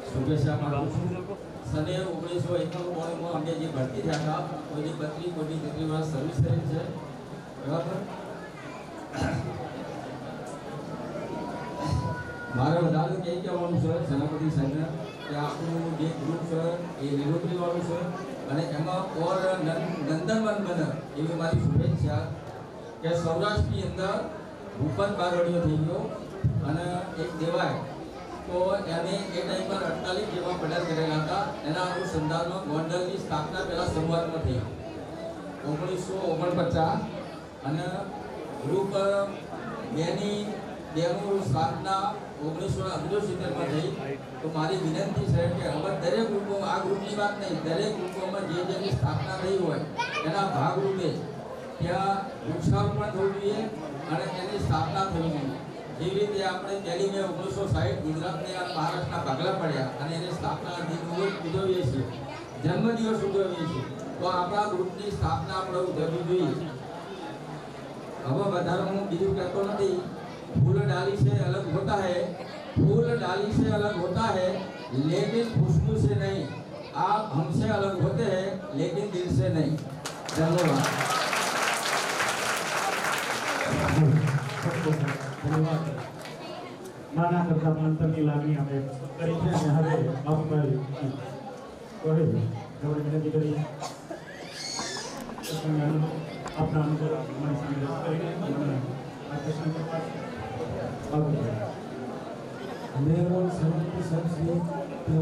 શુભેચ્છા પાઠવું છું। સને 1991 અમને જે ભરતી થયા હતા કોઈની 32 કોઈની 33 વર્ષ સર્વિસ કરી છે, બરાબર। મારે વધારે કંઈ કહેવાનું છે સેનાપતિ સાહેબને કે આપણું જે ગ્રુપ છે એ લીલોતરીવાળું છે અને એમાં ઓર નંદનવન બને એવી મારી શુભેચ્છા। કે સૌરાષ્ટ્રની અંદર ભૂપત બારવણીઓ થઈ ગયો અને એક દેવાય તો એને એ ટાઈમ પર 48 જેવા મર્ડર કરેલા હતા. એના અનુસંધાનમાં ગોંડલની સ્થાપના પહેલા શરૂઆતમાં થઈ 1949 અને ગ્રુપ બેની સ્થાપના 1978માં થઈ. તો મારી વિનંતી છે કે હવે દરેક ગ્રુપો, આ ગ્રુપની વાત નહીં, દરેક ગ્રુપોમાં જે જેની સ્થાપના થઈ હોય એના ભાગરૂપે ત્યાં વૃક્ષારોપણ થવું જોઈએ અને એની સ્થાપના થવી જોઈએ. જેવી રીતે આપણે પહેલી મે 1960 ગુજરાતને આ મહારાષ્ટ્રના ભાગલા પડ્યા અને એની સ્થાપના દિન ઉજવીએ છીએ, જન્મદિવસ ઉજવીએ છીએ, તો આપણા ગ્રુપની સ્થાપના આપણે ઉજવવી જોઈએ. હવે વધારે હું બીજું કહેતો નથી. फूल डाली से अलग होता है, फूल डाली से अलग होता है, लेकिन खुशबू से नहीं. आप हमसे अलग होते हैं लेकिन दिल से नहीं. धन्यवाद. ધન્યવાદ. નાના કરતા અંતરની લાગણી આપણે કરી છે અને હવે બાપુભાઈ કહે આપણે વિનંતી કરી આપણા અનુભવ અમારી સામે રજૂ કરીને આ પ્રસંગ પર મેયર સેનાપતિ સાહેબ શ્રી, તેમજ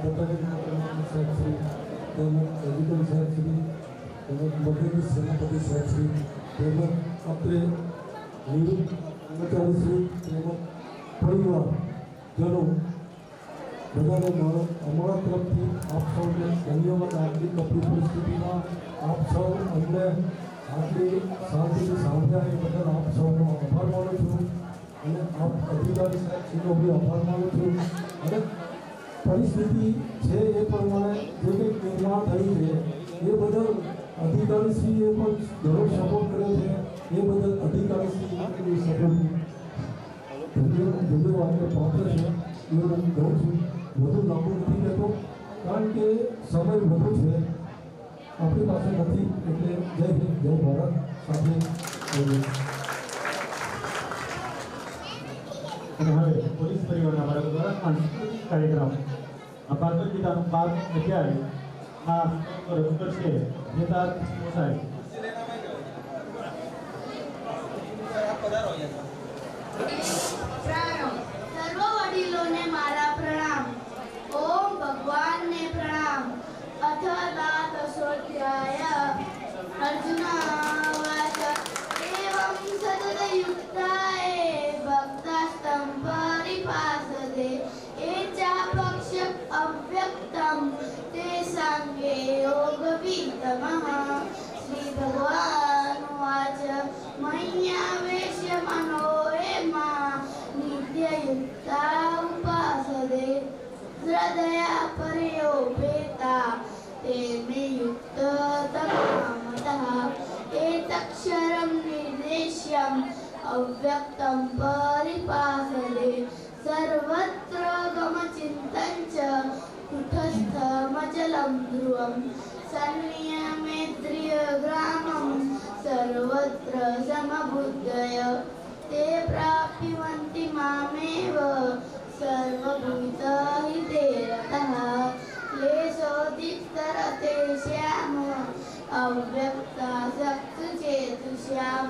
બટાલિયન સાહેબ શ્રી, તેમજ એડિટર સાહેબ શ્રી, તેમજ મધ્યની સેનાપતિ સાહેબ શ્રી, તેમજ અત્રે નિવૃત્ત કર્મચારી શ્રી, તેમજ પરિવાર જનો બધાને અમારા તરફથી આપ સૌને ધન્યવાદ. આટલી કપરી પરિસ્થિતિમાં આપ સૌ અમને આટલી શાંતિથી સાંભળ્યા એ બદલ આપ સૌનો આભાર માનું છું અને આપ અધિકારી સાહેબશ્રીનો બી આભાર માનું છું. અને પરિસ્થિતિ છે એ પ્રમાણે જે કંઈક નિર્માણ થયું છે એ બદલ અધિકારીશ્રીએ પણ ઘણો સપોર્ટ કર્યો છે. એ બદલ અધિકારીશ્રી સપોર્ટ ધન્યવાદને પાત્ર છે એ હું કહું છું. વધુ લાંબુ નથી કહેતો કારણ કે સમય વધુ છે આપણી પાસે નથી. એટલે જય હિન્દ, જય ભારત સાથે અને હવે પોલીસ પરિવારના બાળકો દ્વારા સાંસ્કૃતિક કાર્યક્રમ આ ભારત પિતાનું 12 આ રજૂ કરશે નેતા સાહેબ. પ્રણામ. સર્વ વડીલોને મારા પ્રણામ. ઓમ ભગવાનને પ્રણામ. અથ દાતસોધ્યાય અર્જુનાવાચ એવં સતતયુક્તાય ભક્તાસ્તં પરિપાસતે એચાપક્ષ્ય અવ્યક્તં તે સાંગે યોગવિત્તમઃ. શ્રી ભગવાનુવાચ મય્યાવેશ્ય મનો એમા નિત્યયુક્તા ઉપાસતે શ્રદ્ધયા પરયોપેતા તે મે યુક્ત તમામતઃ એતક્ષરં નિર્દેશ્યમ અવ્યક્તં પરિપાસતે સર્વત્ર ગમચિંતં ચ કુટસ્થમચલં ધ્રુવં સન્નિયમેત્રિયગ્રામં સર્વત્ર સમબુદ્ધય તે પ્રાપ્યવન્તિ મામેવ સર્વભૂતહિતે રતઃ. ક્લેશોદિતરતે શ્યામ અવ્યક્તા શક્તિચેતુષ્યામ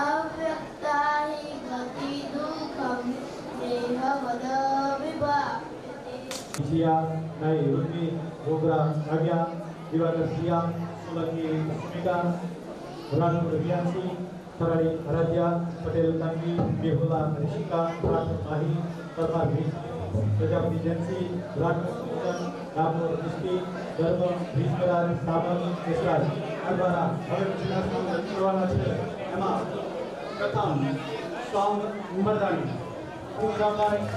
અવ્યક્તા હિ ગતિ દુઃખમ દેહવદ વિભાવ્યતે. શિયા નાઈ રૂપી ગોગરા ભાગ્યા દિવાકર સિયા સોલંકી સ્મિતા રાજપુર વિયાસી ફરારી હરાજ્યા પટેલ કાંગી બેહુલા ઋષિકા રાઠ માહી પરમાર પ્રજાપતિ જયંતી રાજપુર રામપુર દૃષ્ટિ ધર્મ ભીષ્મરાજ સામલ કેશરાજ આ દ્વારા હવે પછીના નામ રજૂ કરવાના છે. એમાં પ્રથમ સોંગ ઉમરદાણી ઉમરદાણી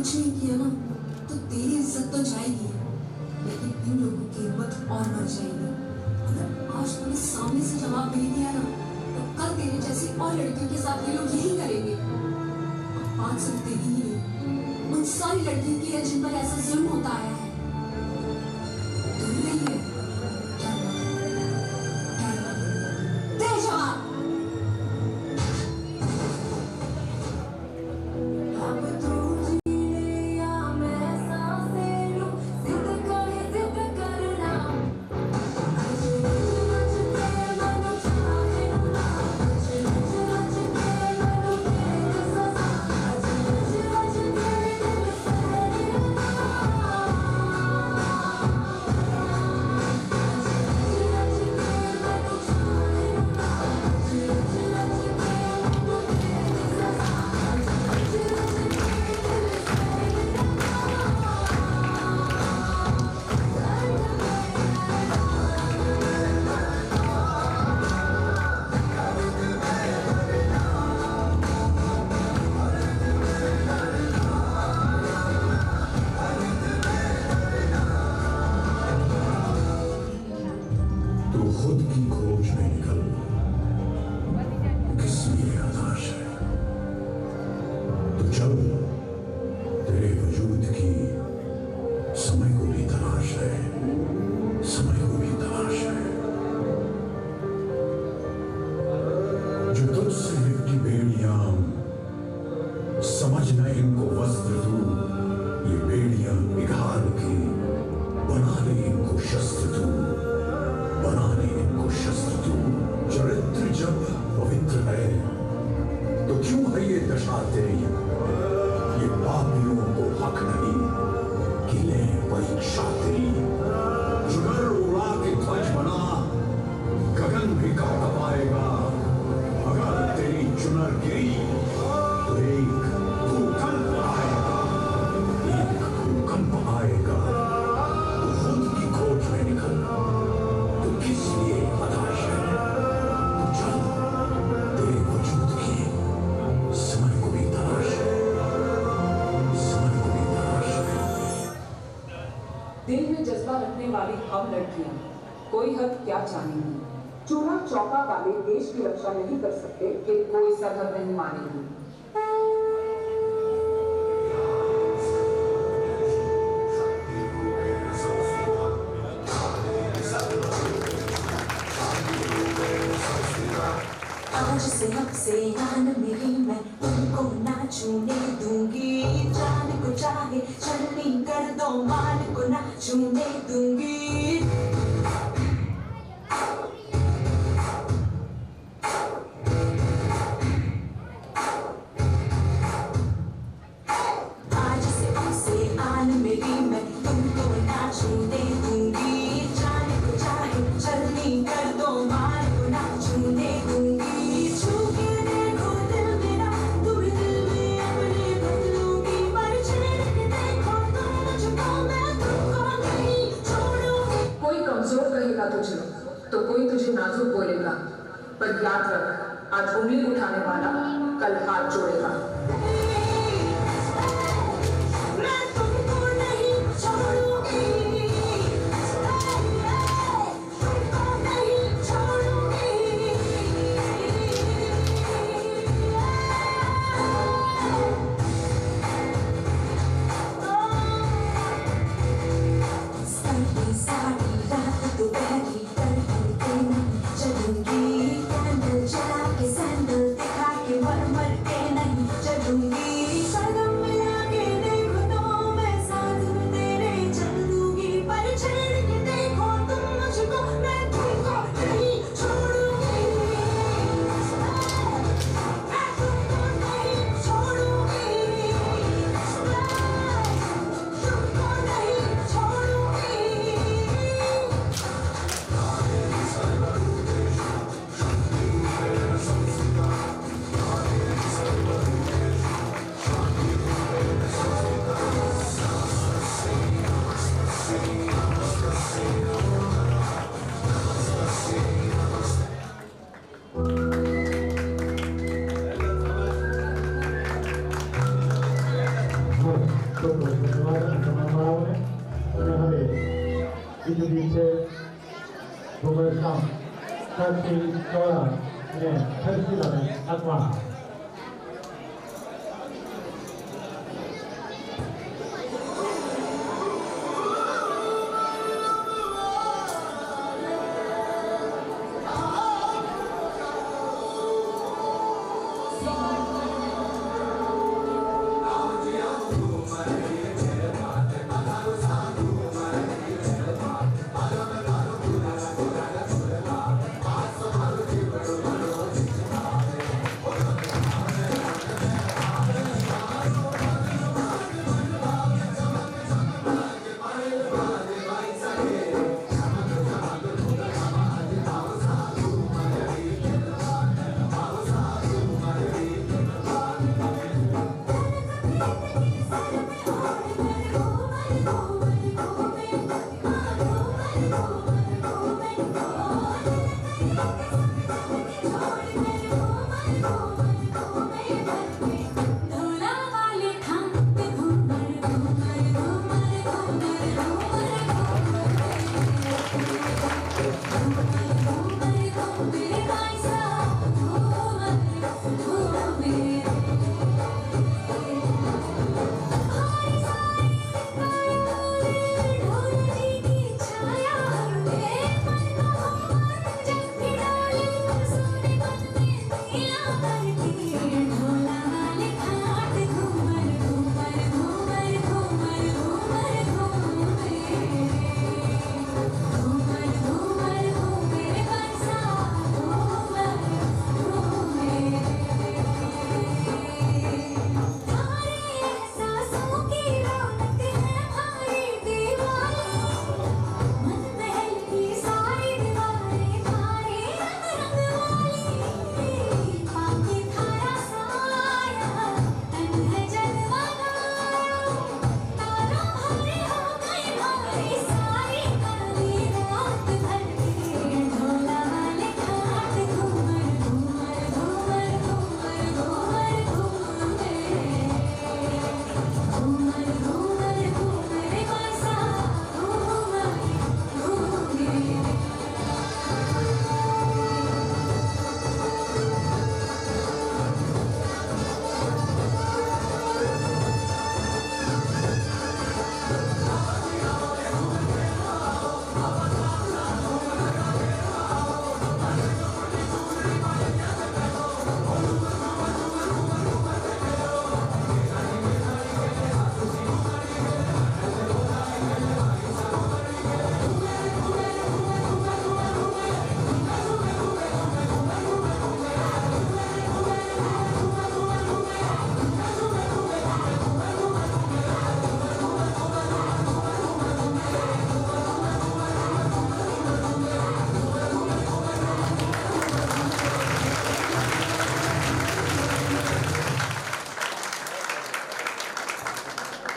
कुछ नहीं किया ना तो तेरी इज्जत तो जाएगी, लेकिन इन लोगों की हिम्मत और बढ़ जाएगी। अगर आज तूने सामने से जवाब नहीं दिया ना तो कल तेरे जैसी और लड़कियों के साथ ये लोग यही करेंगे। अब बात सिर्फ तेरी ही नहीं, उन सारी लड़कियों की है जिन पर ऐसा जुल्म होता आया है। तू ही नहीं है। दे जवाब। समझना इनको वस्त्र तू, ये बेड़ियां पिघाल के बना ले इनको शस्त्र तू, बना ले इनको शस्त्र तू। चरित्र जब पवित्र है तो क्यों है ये दशा तेरी? ये पापियों को हक नहीं कि ले परीक्षा तेरी। चुनर उड़ा के ध्वज बना, गगन भी कांप पाएगा। अगर तेरी चुनर गिरी तो एक भूकंप आएगा, एक भूकंप आएगा। तो खुद की खोज में निकल, तो किस लिए हताश है? तो चल, तेरे वजूद की समय को भी तलाश है, समय को भी तलाश है। दिल में जज्बा रखने वाली हम लड़कियां कोई हद क्या चाहेंगी। चूल्हा चौका वाले देश की रक्षा नहीं कर सकते कि कोई सरहद नहीं मानेगी। आज से अब से आन मेरी मैं तुमको ना छूने दूंगी। जान को चाहे छलनी कर दो, मान को ना छूने दूंगी। आज से अब से आन मेरी मैं तुमको ना छूने दूंगी। जान को चाहे छलनी कर दो, मान को ना छूने दूंगी। तुझे तो कोई तुझे नाजुक बोलेगा, पर याद रख, आज उंगली उठाने वाला कल हाथ जोड़ेगा। मैं तुमको नहीं छोड़ूंगी, तुमको नहीं छोड़ूंगी। सारी सारी रात दोपहरी तड़के नहीं चलूंगी। कैंडल जला के सैंडल दिखा के मर मर के नहीं ખૂબ ખૂબ ધન્યવાદ અને તમામ બાળાઓને. અને હવે બીજું ગીત છે ગોબર શામ સાક્ષી ચોળા અને હર્ષિલાબેન અકવાણા.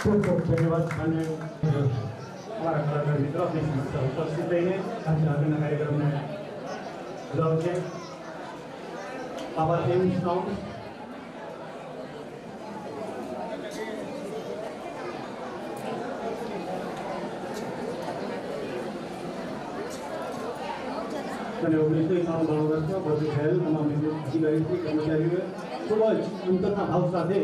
ખૂબ ખૂબ ધન્યવાદ. અને અમારા કલાકાર મિત્રો આપની સમસ્યા ઉપસ્થિત રહીને આજના આગળના કાર્યક્રમને વધાવશે. બાબા એમ સાઉન્ડ અને 1991 વર્ષમાં ભરતી થયેલ તમામ અધિકારી કર્મચારીઓએ ખૂબ જ અંતરના ભાવ સાથે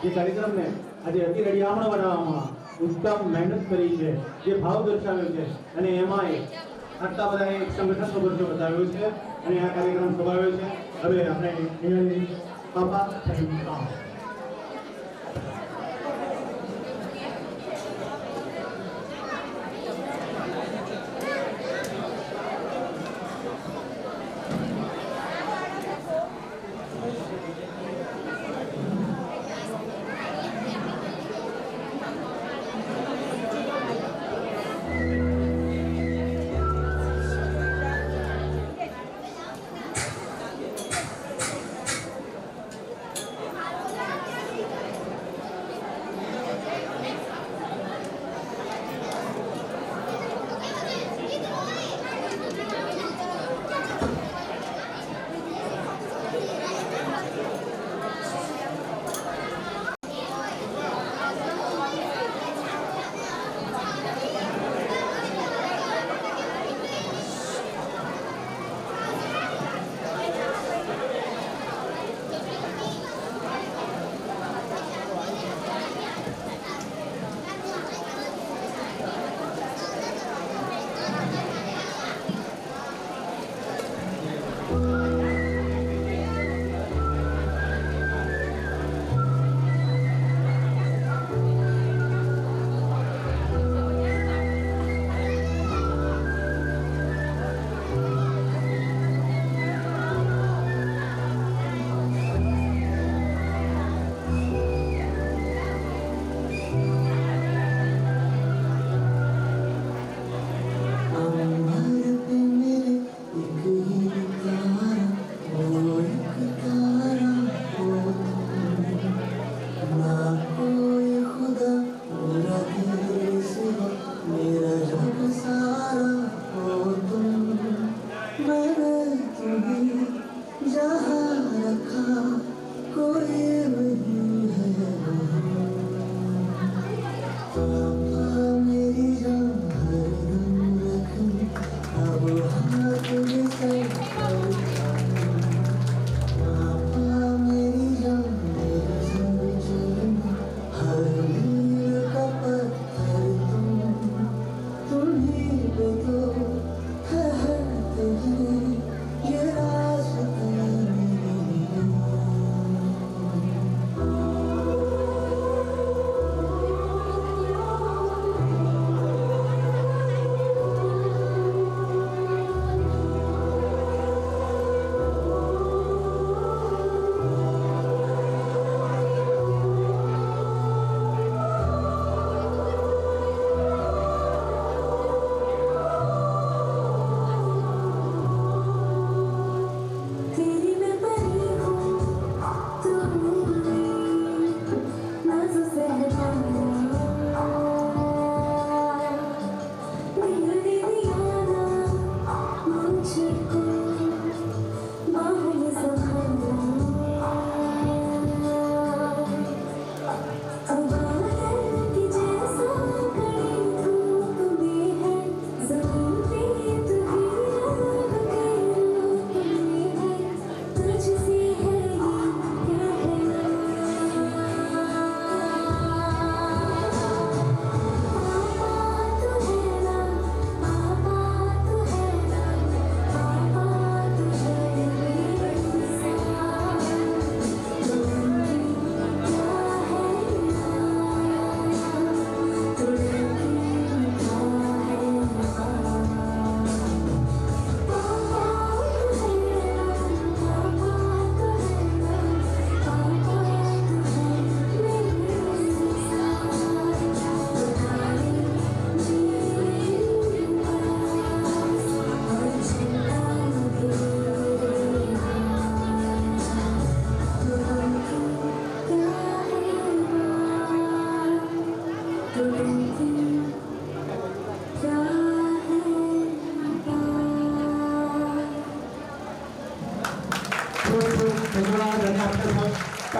જે કાર્યક્રમને આજે અતિ રડિયામણ બનાવવામાં ઉત્તમ મહેનત કરી છે, જે ભાવ દર્શાવ્યો છે અને એમાંય આટલા બધા એક સંગઠનનો પરિચય બતાવ્યો છે અને આ કાર્યક્રમ શોભાવ્યો છે. હવે આપણે બાપા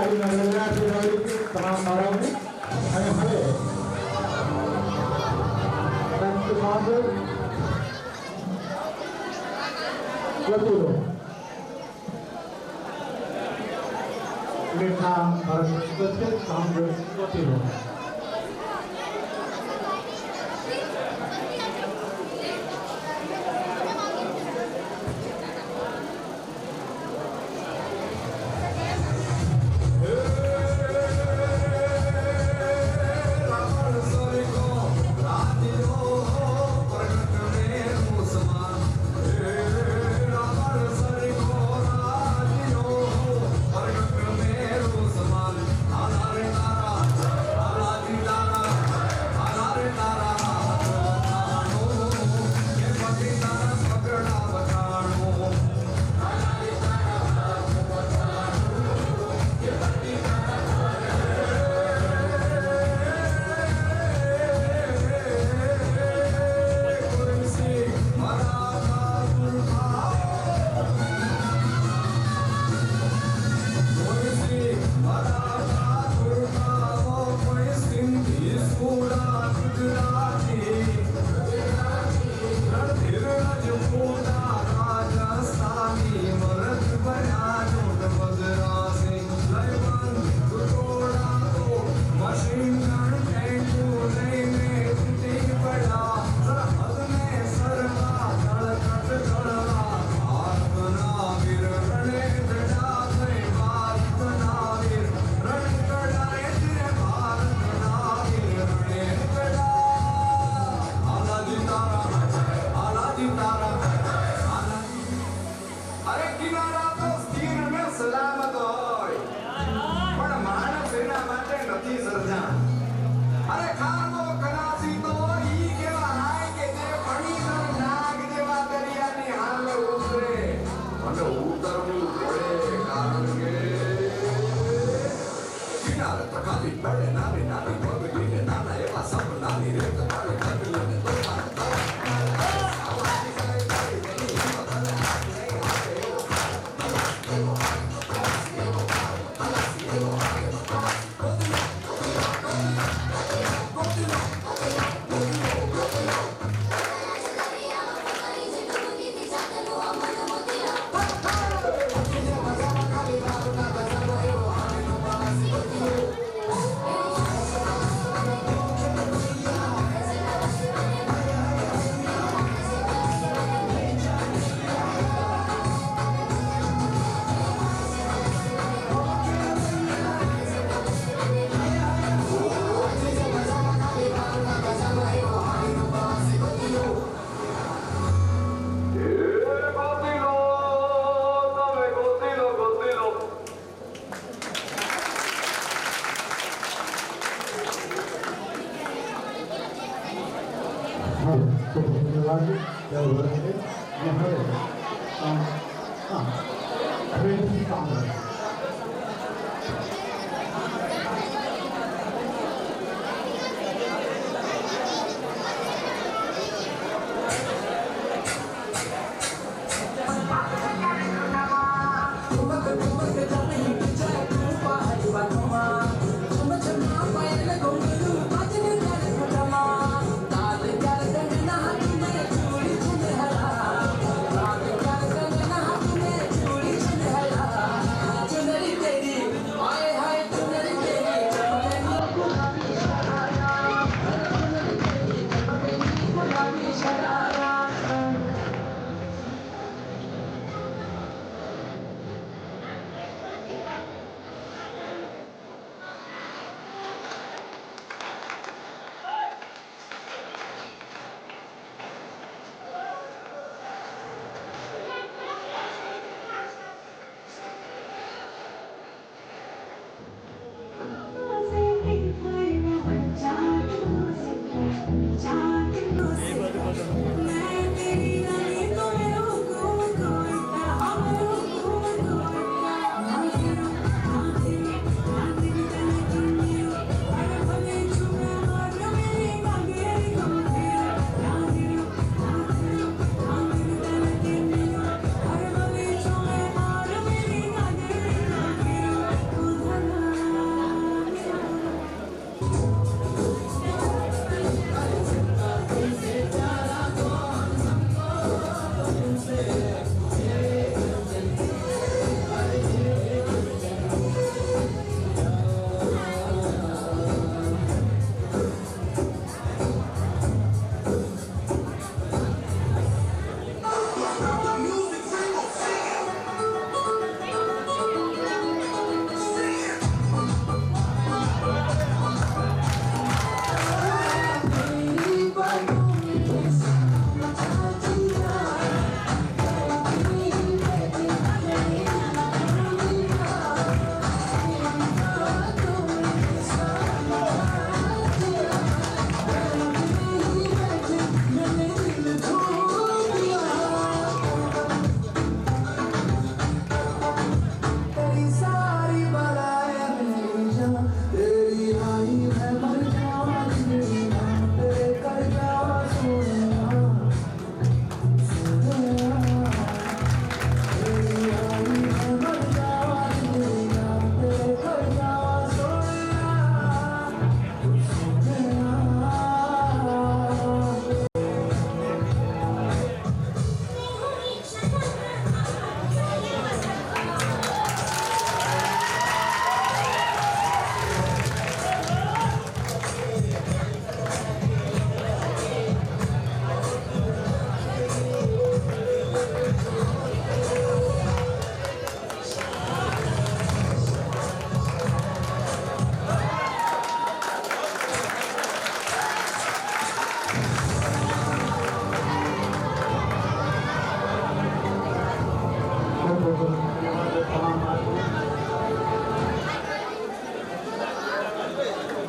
તાલીમના ગણરાજ ફેરવાડી તમામ બાળકોને અને હવે રાષ્ટ્રસંઘ વતીલો લેખા ભારત વચ્ચે સાંભળ વતીલો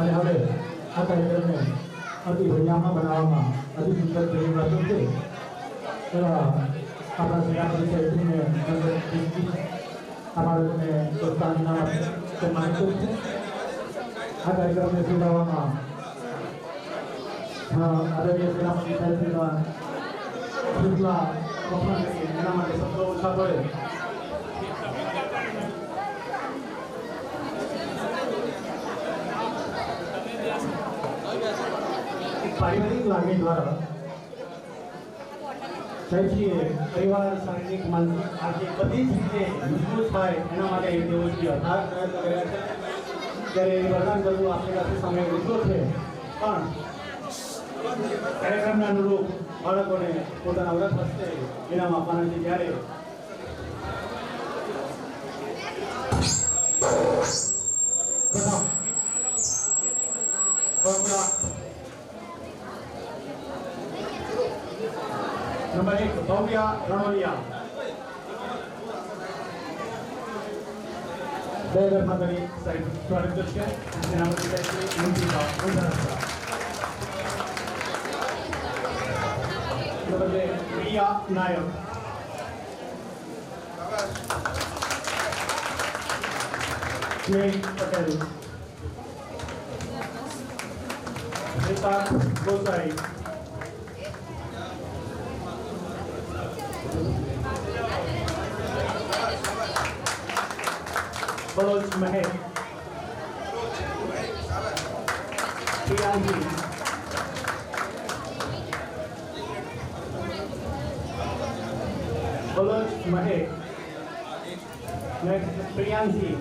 અને હવે આ કાર્યક્રમને અતિ વડિયામાં બનાવવામાં અતિ સુંદર પ્રયાસો છે એવા આપણા સેનાપતિ સાહેબને આ બાળકને પ્રોત્સાહન સન્માનિત કર્યું છે. આ કાર્યક્રમને સુધારવામાં આદરણીય સેનાપતિ સાહેબના શૃંખલા વખાણ કરીએ એના માટે શબ્દો ઓછા પડે. પારિવારિક લાગણી દ્વારા સાહેબજીએ પરિવાર શારીરિક માનસિક આર્થિક બધી જ રીતે મજબૂત થાય એના માટે તેઓ જે અથાગ પ્રયત્ન કર્યા છે. ત્યારે એ વરદાન કરવું આપણી પાસે સમય ઓછો છે, પણ કાર્યક્રમને અનુરૂપ બાળકોને પોતાના વ્રત હસ્તે ઇનામ આપવાના છે. ત્યારે નંબર 1 ભવ્ય રણોલિયા બે ગરમા કરી સાહેબ સ્વાગત કરશે. સેનાપતિ સાહેબ મંત્રી number 2 Priya Nayak Sneh Patel Shrita Gosai Baloch Mahesh Priyanshi Baloch Mahesh next Priyanshi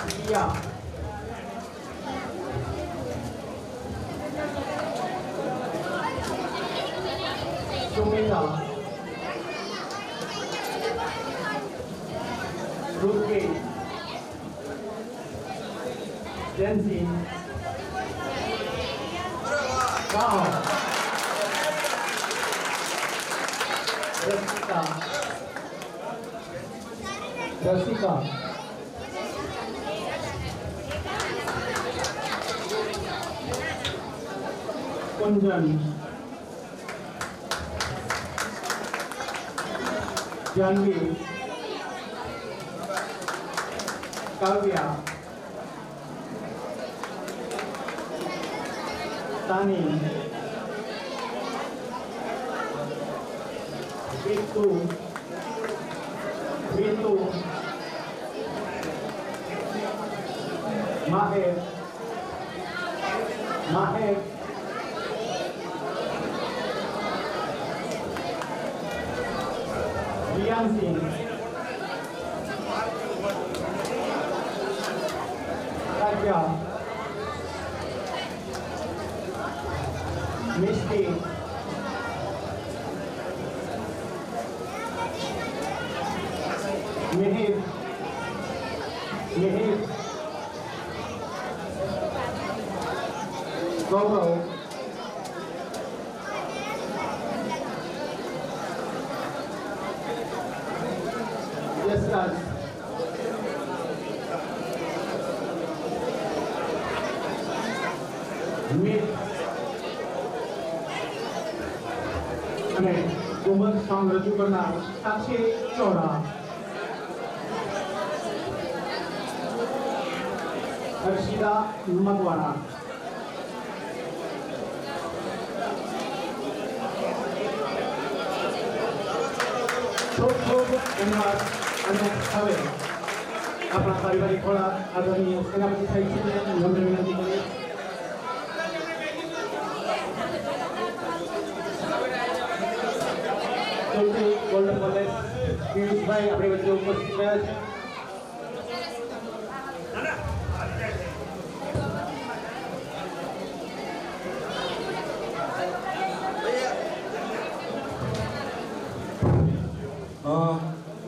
Priya Sumita Ruki, Jensi, wow, Rasika, Kunjan, Janvi, Kavya, Tani, Ritu, Maher, Riyan Singh, Raja, Misty, Mihir, Gaurav, Yasraj, Meet અને ઉમર સોંગ રજૂ કરનાર સાક્ષી ચોરા, હર્ષિદા મકવાણા, ખૂબ ખૂબ ધન્યવાદ. અને હવે આપણા પારિવારિક ખોળા આદરણીય સેનાપતિ સાહેબને નમ્ર વિનંતી કરીએ. ગોલ્ડન કોલેજ પિયુષભાઈ આપણી વચ્ચે ઉપસ્થિત રહ્યા છે.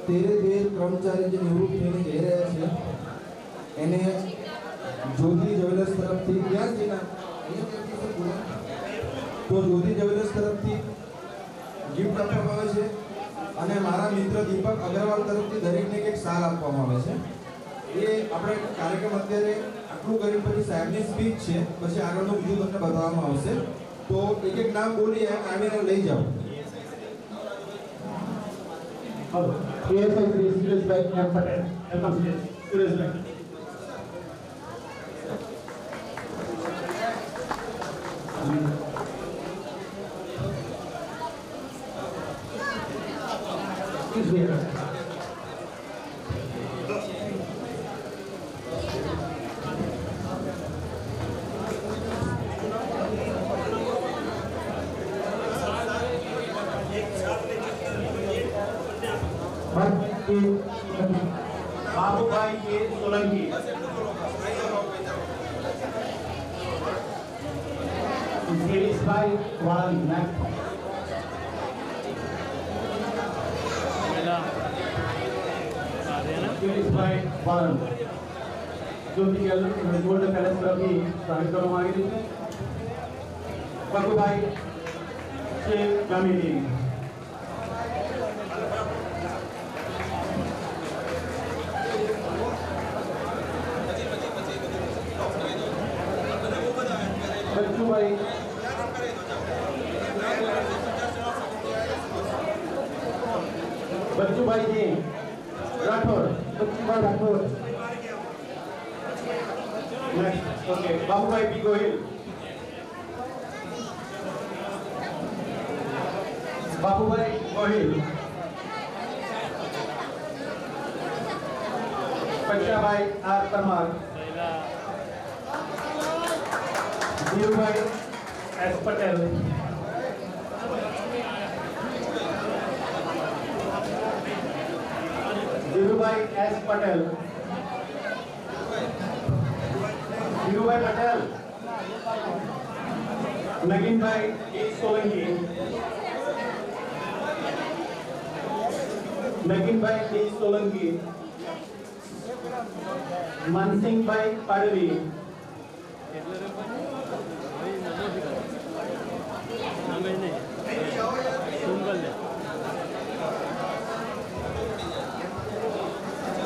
ધીરે ધીરે કર્મચારી જે નિવૃત્ત થઈને જઈ રહ્યા છે એને જ્યોતિ જ્વેલર્સ તરફથી તરફથી જ્ઞાનજીના તો જ્યોતિ જ્વેલર્સ તરફથી ગિફ્ટ આપવામાં આવે છે અને મારા મિત્ર દીપક અગ્રવાલ તરફથી દરેકને એક શાલ આપવામાં આવે છે. એ આપણે કાર્યક્રમ અત્યારે આટલું કરી પછી સાહેબની સ્પીચ છે, પછી આગળનું બીજું તમને બતાવવામાં આવશે. તો એક નામ બોલી આવીને લઈ જાઓ. ASI Shri Sureshbhai M Patel. Welcome Sureshbhai. Babubhai K Solanki. Girishbhai Valand. Girishbhai Valand. Jyoti gold palace तरफથી સ્વાગત કરવામાં આવી રહ્યું છે. પગુભાઈ શેખ ગામીની. Bachchubhai Bachchubhai ji Rathore. Bachchubhai Rathore. Next okay Babubhai P Gohil. Babubhai Gohil. Pakshabhai R Parmar. Dhirubhai S Patel. Dhirubhai S Patel. Dhirubhai Patel. Naginbhai D Solanki. Naginbhai D Solanki. Mansinhbhai Padvi.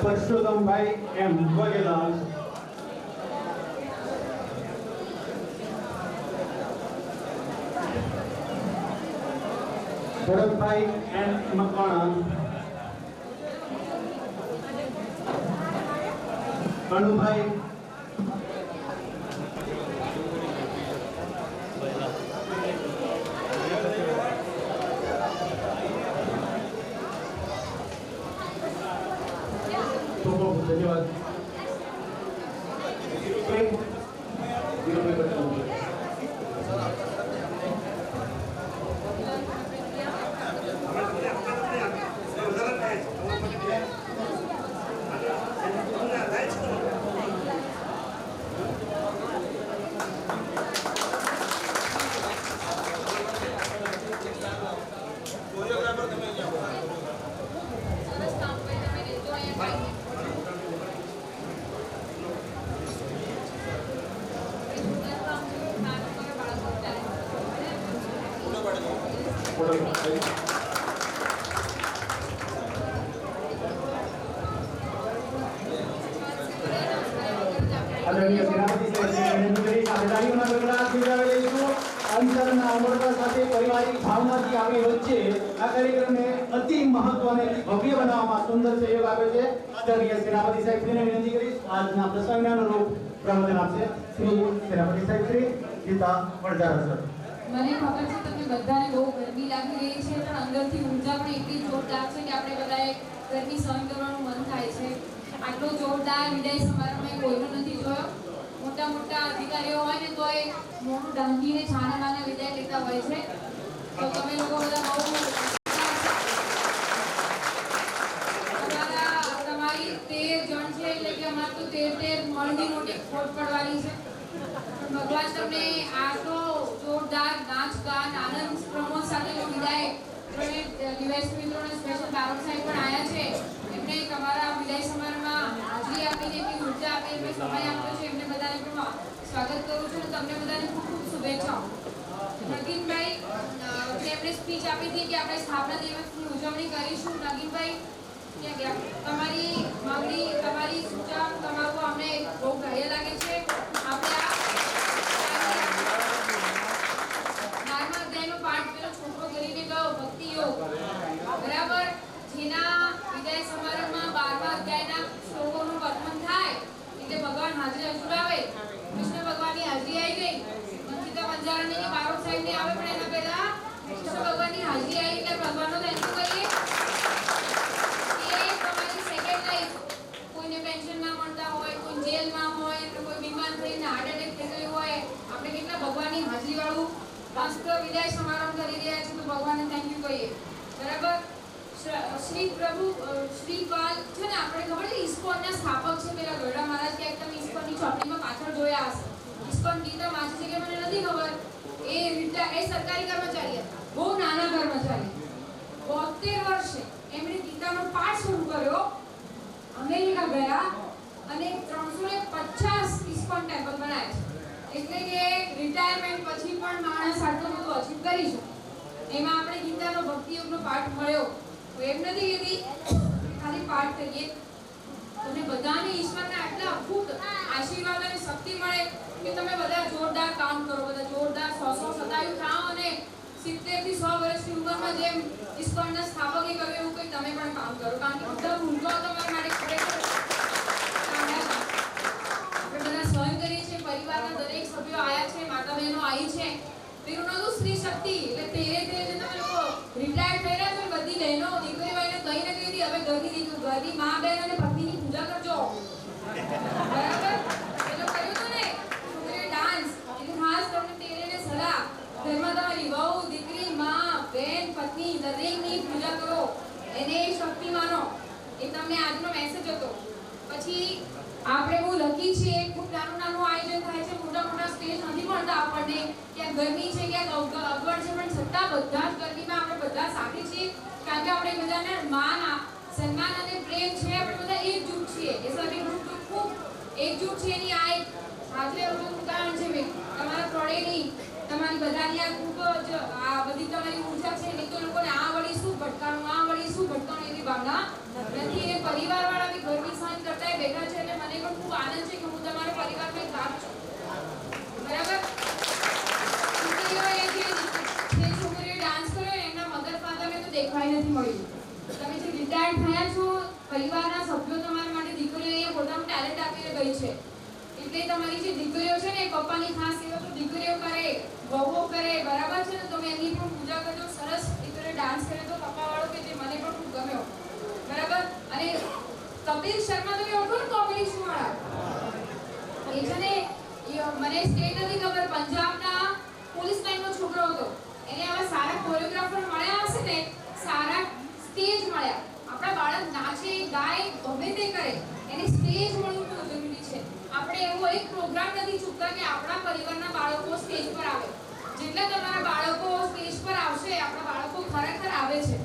Parshurambhai M Vaghela. Bharat भाई एन मकवाणा. अनु भाई धन्यवाद. આદરણીય સેનાપતિ શ્રી તાલીમના ગણરાજ બિરાવેલીશું. અંતરના અમરતા સાથે પરિવારિક ભાવનાથી આવી વચ્ચે આ કાર્યક્રમને અતિ મહત્વ અને ભવ્ય બનાવવામાં સુંદર સહયોગ આપ્યો છે. આદરણીય સેનાપતિ સાહેબ શ્રીને વિનંતી કરીશ આજના પ્રસંગને અનુરૂપ પ્રવચન આપશે શ્રી સેનાપતિ સાહેબ શ્રી ગીતા વડજારા સર. મને ખબર છે તમને બધાને બહુ ગરમી લાગી રહી છે, પણ અંદરથી ઊર્જા પણ એટલી જોરદાર છે કે આપણે બધાએ ગરમી સહન કરવાનું મન થાય છે. આટલો જોરદાર વિદાય સમારંભ મેં કોઈનો નથી જોયો. મોટા મોટા અધિકારીઓ હોય ને તો એ મોઢું ઢાંકીને છાના માના વિદાય લેતા હોય છે. તો તમે લોકો બધા બહુ તમારી 13 જણ છે એટલે કે અમારે તો 13 મળની મોટી ખોટ પડવાની છે. ભગવાન તમને આટલો જોરદાર નાચ ગાન આનંદ પ્રમોદ સાથેનો વિદાય ડિવાઇસ મિત્રોને સ્પેશિયલ બારોટ સાહેબ પણ આવ્યા છે. એમને તમારા વિદાય સમારંભમાં હાજરી આપીને એમની ઉર્જા આપી એમને સમય આપ્યો છે એમને બધાને પણ સ્વાગત કરું છું અને તમને બધાને ખૂબ ખૂબ શુભેચ્છાઓ. નગીનભાઈ તેમણે સ્પીચ આપી હતી કે આપણે સ્થાપના દિવસની ઉજવણી કરીશું. નગીનભાઈ ક્યાં ગયા? તમારી માંગણી, તમારી સૂચન, તમારું અમને બહુ ગ્રાહ્ય લાગે છે. આપણે આ 12મા અધ્યાયનો પાઠ પેલો છોકરો કરીને ગયો ભક્તિ યોગ, બરાબર, જેના વિદાય સમારંભમાં 12મા અધ્યાયના શ્લોકોનું કથન થાય એટલે ભગવાન હાજરી અજુરાવે. કૃષ્ણ ભગવાનની હાજરી આવી ગઈ. મંચિતા બંજારાની કે બારોટ સાહેબની આવે પણ એના પહેલા કૃષ્ણ ભગવાનની હાજરી આવી એટલે ભગવાનનો થેન્ક યુ કરીએ. એ તમારી સેકન્ડ લાઈફ, કોઈને પેન્શન ના મળતા હોય, કોઈ જેલમાં હોય, કોઈ બીમાર થઈને હાર્ટ એટેક થઈ ગયું હોય, આપણે કેટલા ભગવાનની હાજરી વાળું મસ્ત વિદાય સમારંભ કરી રહ્યા છે તો ભગવાનને થેન્ક યુ કહીએ. બરાબર. શ્રી પ્રભુ શ્રીપાલ છે ને, આપણે ખબર છે ઇસ્કોનના સ્થાપક છે પેલા ગરડા મહારાજ, કે તમે ઇસ્કોનની ચોપડીમાં પાછળ જોયા હશે. ઇસ્કોન ગીતા વાંચી છે કે મને નથી ખબર. એ સરકારી કર્મચારી હતા, બહુ નાના કર્મચારી. 72 વર્ષે એમણે ગીતાનો પાઠ શરૂ કર્યો, અમેરિકા ગયા અને 350 ઇસ્કોન ટેમ્પલ બનાવ્યા છે. એટલે કે રિટાયરમેન્ટ પછી પણ માણસ આટલું બધું અચીવ કરી શકે. એમાં આપણે ગીતાનો ભક્તિ યોગનો પાઠ મળ્યો તો એમ નથી કહેતી ખાલી પાઠ કરીએ. તમને બધાને ઈશ્વરના આટલા અદ્ભુત આશીર્વાદ અને શક્તિ મળે કે તમે બધા જોરદાર કામ કરો, બધા જોરદાર 100 સતાયું થાઓ અને 70 થી 100 વર્ષની ઉંમરમાં જેમ ઈશ્વરના સ્થાપકે કર્યું એવું કંઈ તમે પણ કામ કરો. કારણ કે બધા ભૂલકાઓ તમારા માટે ખરેખર આપણે બધા સહન કરીએ છીએ. પરિવારના દરેક સભ્યો આયા છે, માતા બહેનો આવી છે. પેલું નતું સ્ત્રી શક્તિ એટલે ધીરે ધીરે તમે લોકો રિટાયર થઈ રહ્યા છો, બધી બહેનો દીકરી ભાઈને કઈ ને કઈ હવે ઘરની મા બહેન અને પત્નીની પૂજા કરજો. બરાબર. પેલો કર્યું હતું ને છોકરીએ ડાન્સ, એટલે ખાસ તમને તેરેને સલાહ, ઘરમાં તમારી વહુ, દીકરી, મા, બહેન, પત્ની દરેકની પૂજા કરો, એને શક્તિ માનો. એ તમને આજનો મેસેજ હતો. પછી આપણે બહુ લકી છીએ, ખૂબ નાનું આયોજન થાય છે, મોટા સ્ટેજ નથી મળતા આપણને. ક્યાંક ગરમી છે, ક્યાંક અગવડ છે, પણ છતાં બધા જ ગરમીમાં આપણે બધા સાથે છીએ. કારણ કે આપણે બધાને માન, સન્માન અને પ્રેમ છે. આપણે બધા એકજૂટ છીએ. એ સાથે ગ્રુપ ખૂબ એકજૂટ છે. એની આ એક સાથે ઉદાહરણ છે. મેં તમારા ત્રણેયની, તમારી બધાની આ ખૂબ જ આ બધી તમારી ઊર્જા છે. નહીં તો લોકોને આ વળી શું ભટકાણું, આ વળી શું ભટકાણું એવી ભાવના નથી. એ પરિવારવાળા બી ગરમી સહન કરતા બેઠા છે એટલે મને પણ ખૂબ આનંદ છે કે હું તમારા પરિવારનો એક ભાગ છું. બરાબર. છોકરીઓએ ડાન્સ કર્યો એમના મધર ફાધરને તો દેખાઈ નથી મળ્યું. તમે જે રિટાયર થયા છો, પરિવારના સભ્યો તમારા માટે દીકરીઓ અહીંયા પોતાનું ટેલેન્ટ આપીને ગઈ છે. એટલે તમારી જે દીકરીઓ છે ને, પપ્પાની ખાસ સેવા તો દીકરીઓ કરે, વહુઓ કરે. બરાબર છે ને. તમે એમની પણ પૂજા કરજો. સરસ દીકરીઓ ડાન્સ કરે તો પપ્પાવાળો કે જે મને પણ ખૂબ ગમ્યો. બરાબર. અને કપિલ શર્મા તો ઓળખો ને, કોમેડી શો વાળા, એ છે ને, મને સ્ટેટ નથી ખબર, પંજાબના પોલીસ લાઈનનો છોકરો હતો. એને આવા સારા કોરિયોગ્રાફર મળ્યા હશે ને, સારા સ્ટેજ મળ્યા. આપણા બાળક નાચે, ગાય, ગમે તે કરે, એને સ્ટેજ મળવું બહુ જરૂરી છે. આપણે એવો એક પ્રોગ્રામ નથી ચૂકતા કે આપણા પરિવારના બાળકો સ્ટેજ પર આવે. જેટલા તમારા બાળકો સ્ટેજ પર આવશે, આપણા બાળકો ખરેખર આવે છે.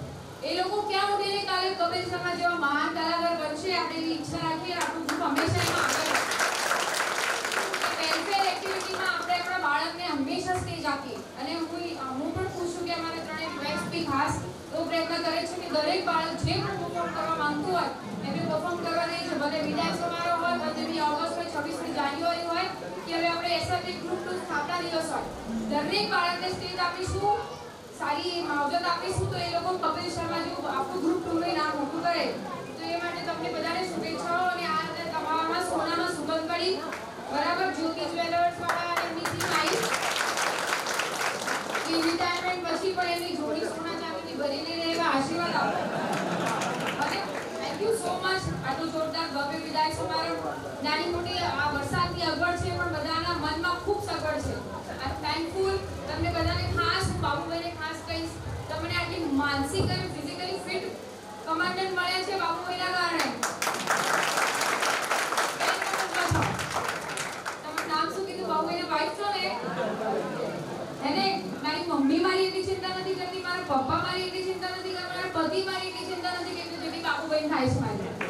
એ લોકો ક્યાં ઉઠીને કાલે કપિલ શર્મા જેવા મહાન કલાકાર બનશે. આપણે એવી ઈચ્છા રાખીએ. આપણું ગ્રુપ હંમેશા એમાં આગળ વેલફેર એક્ટિવિટીમાં આપણે આપણા બાળકને હંમેશા સ્ટેજ આપીએ. અને હું પણ ખુશ છું કે અમારા ત્રણેય વિવાહિત બી ખાસ એવો પ્રયત્ન કરે છે કે દરેક બાળક જે પણ પરફોર્મ કરવા માંગતું હોય એમને પરફોર્મ કરવા નહીં છે. ભલે વિદાય સમારોહ હોય, 15મી ઓગસ્ટ હોય, 26મી જાન્યુઆરી હોય કે હવે આપણે એસઆરપી ગ્રુપનો સ્થાપના દિવસ હોય, દરેક બાળકને સ્ટેજ આપીશું, સારી માવજત આપીશું તો એ લોકો કપિલ શર્મા જેવું આપણું ગ્રુપ ટૂંકનું નામ મોટું કરે. તો એ માટે તમને બધાને શુભેચ્છાઓ. અને આ રીતે તમારામાં સોનામાં સુગંધ પડી. બરાબર. જ્યોતિ જ્વેલર્સ વાળા એમની ટીમ આવી કે રિટાયરમેન્ટ પછી પણ એમની જોડી સોના ચાંદીની ભરીને રહે એવા આશીર્વાદ આપો. અને થેન્ક યુ સો મચ. આટલું જોરદાર ભવ્ય વિદાય સમારંભ. નાની મોટી આ વરસાદની અગવડ છે પણ બધાના મનમાં ખૂબ સગવડ છે. આ થેન્કફુલ. તમને બધાને ખાસ, બાબુભાઈને ખાસ કહીશ, તમને આટલી માનસિક અને ફિઝિકલી ફિટ કમાન્ડન્ટ મળ્યા છે બાબુભાઈના કારણે. તમારું નામ શું કીધું? બાબુભાઈના વાઇફ છો ને? એને મારી મમ્મી મારી એટલી ચિંતા નથી કરતી, મારા પપ્પા મારી એટલી ચિંતા નથી કરતા, મારા પતિ મારી એટલી ચિંતા નથી કરતી જેટલી બાબુભાઈ થાય છે મારી.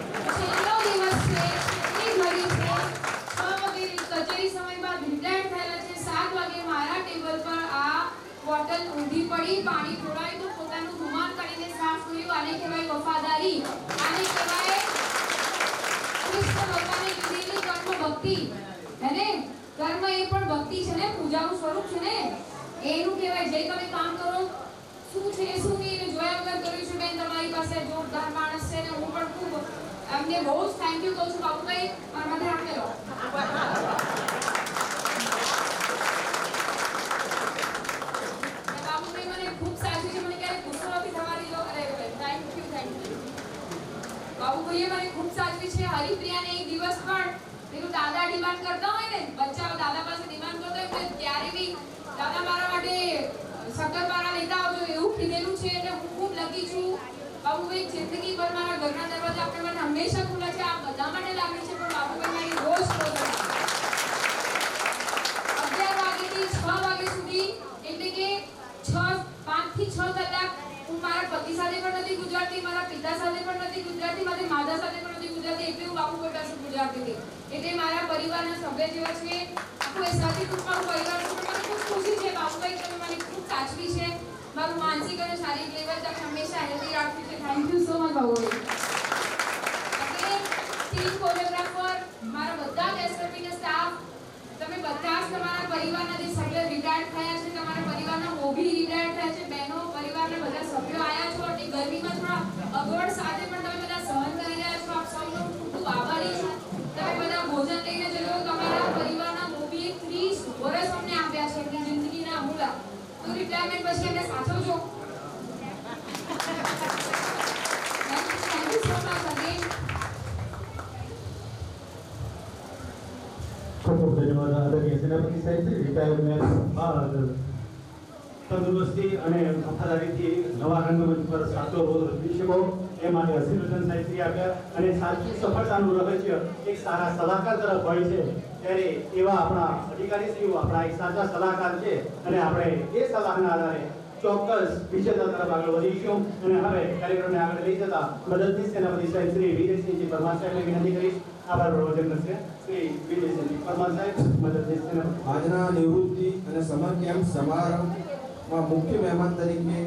બોટલ ઊંધી પડી, પાણી ઢોળાય તો પોતાનું ધુમાન કરીને સાફ કર્યું. આને કહેવાય વફાદારી. આને કહેવાય કૃષ્ણ ભગવાને કીધેલી કર્મ ભક્તિ. હે કર્મ એ પણ ભક્તિ છે ને, પૂજાનું સ્વરૂપ છે ને. એનું કહેવાય જે તમે કામ કરો શું છે શું નહીં એને જોયા વગર કર્યું છે. બેન તમારી પાસે જોરદાર માણસ છે ને હું પણ ખૂબ અમને બહુ જ થેન્ક યુ કહું છું. બાબુભાઈ મારા માટે હાથ મેલો. બાબુભાઈ મને ખૂબ સાચું છે. મને ક્યારેક ગુસ્સો નથી થવા દીધો. અરે થેન્ક યુ. બાબુભાઈએ મને ખૂબ સાચવી છે. હરિપ્રિયાને એક દિવસ પણ પેલું દાદા ડિમાન્ડ કરતા હોય ને, બચ્ચાઓ દાદા પાસે ડિમાન્ડ કરતા હોય ત્યારે બી દાદા મારા માટે શક્કરપારા લેતા આવજો એવું કીધેલું છે. એટલે હું ખૂબ લકી છું. બાબુભાઈ જિંદગી પર મારા ઘરના દરવાજા આપણે મને હંમેશા ખુલ્લા છે. આ બધા માટે લાગણી છે, પણ બાબુભાઈ મારી રોજ ખોલે. 11 વાગ્યાથી 6 વાગ્યા સુધી એટલે કે 5 થી 6 કલાક હું મારા પતિ સાથે પણ નથી ગુજારતી, મારા પિતા સાથે પણ નથી ગુજારતી, મારી માતા સાથે પણ નથી ગુજારતી. એટલે હું બાબુભાઈ પાસે ગુજારતી હતી. એટલે મારા પરિવારના સભ્ય જેવા છે. આખું એ સાથી કુટુંબનું પરિવાર છે. મને ખૂબ ખુશી છે બાબુભાઈ તમે મને ખૂબ સાચવી છે. મારું માનસિક અને શારીરિક લેવલ તક હંમેશા હેલ્ધી રાખ્યું છે. Thank you so much Babubhai. Team choreographer, મારા બધા જ એસઆરપીના સ્ટાફ, તમે બધા જ તમારા પરિવારના જે સભ્ય રિટાયર્ડ થયા છે, તમારા પરિવારના મોભી રિટાયર્ડ થયા છે, બહેનો પરિવારના બધા સભ્યો આયા છો. અને ગરમીમાં થોડા અગવડ સાથે પણ તમે બધા સહન કરી રહ્યા છો. આપ સૌનો ખૂબ ખૂબ આભારી છું. તમે બધા ભોજન લઈને જજો. તમારા પરિવારના મોભીએ 30 વર્ષ અમને આપ્યા છે એમની જિંદગીના અમૂલ્ય. તો રિટાયરમેન્ટ પછી એમને સાચવજો. Thank you so much again. ખૂબ ખૂબ ધન્યવાદ આદરણીય સેનાપતિ સાહેબ. રિટાયરમેન્ટ બાદ તંદુરસ્તી અને વફાદારીથી નવા રંગમંચ પર સાચો રોલ રચી શકો એ માટે અસીમરજન સાહેબ શ્રી આપ્યા. અને સાચી સફળતાનું રહસ્ય એક સારા સલાહકાર તરફ હોય છે. ત્યારે એવા આપણા અધિકારીશ્રીઓ આપણા એક સાચા સલાહકાર છે. અને આપણે એ સલાહના આધારે ચોક્કસ વિજેતા તરફ આગળ વધીશું. અને હવે કાર્યક્રમને આગળ લઈ જતા મદદનીશ સેનાપતિ સાહેબ શ્રી વિજયસિંહજી પરમાર સાહેબને વિનંતી કરીશ. આભાર પ્રવચન કરશે શ્રી વિજયસિંહજી પરમાર સાહેબ, મદદનીશ સેનાપતિ. આજના નિવૃત્તિ અને સમર કેમ્પ સમારંભમાં મુખ્ય મહેમાન તરીકે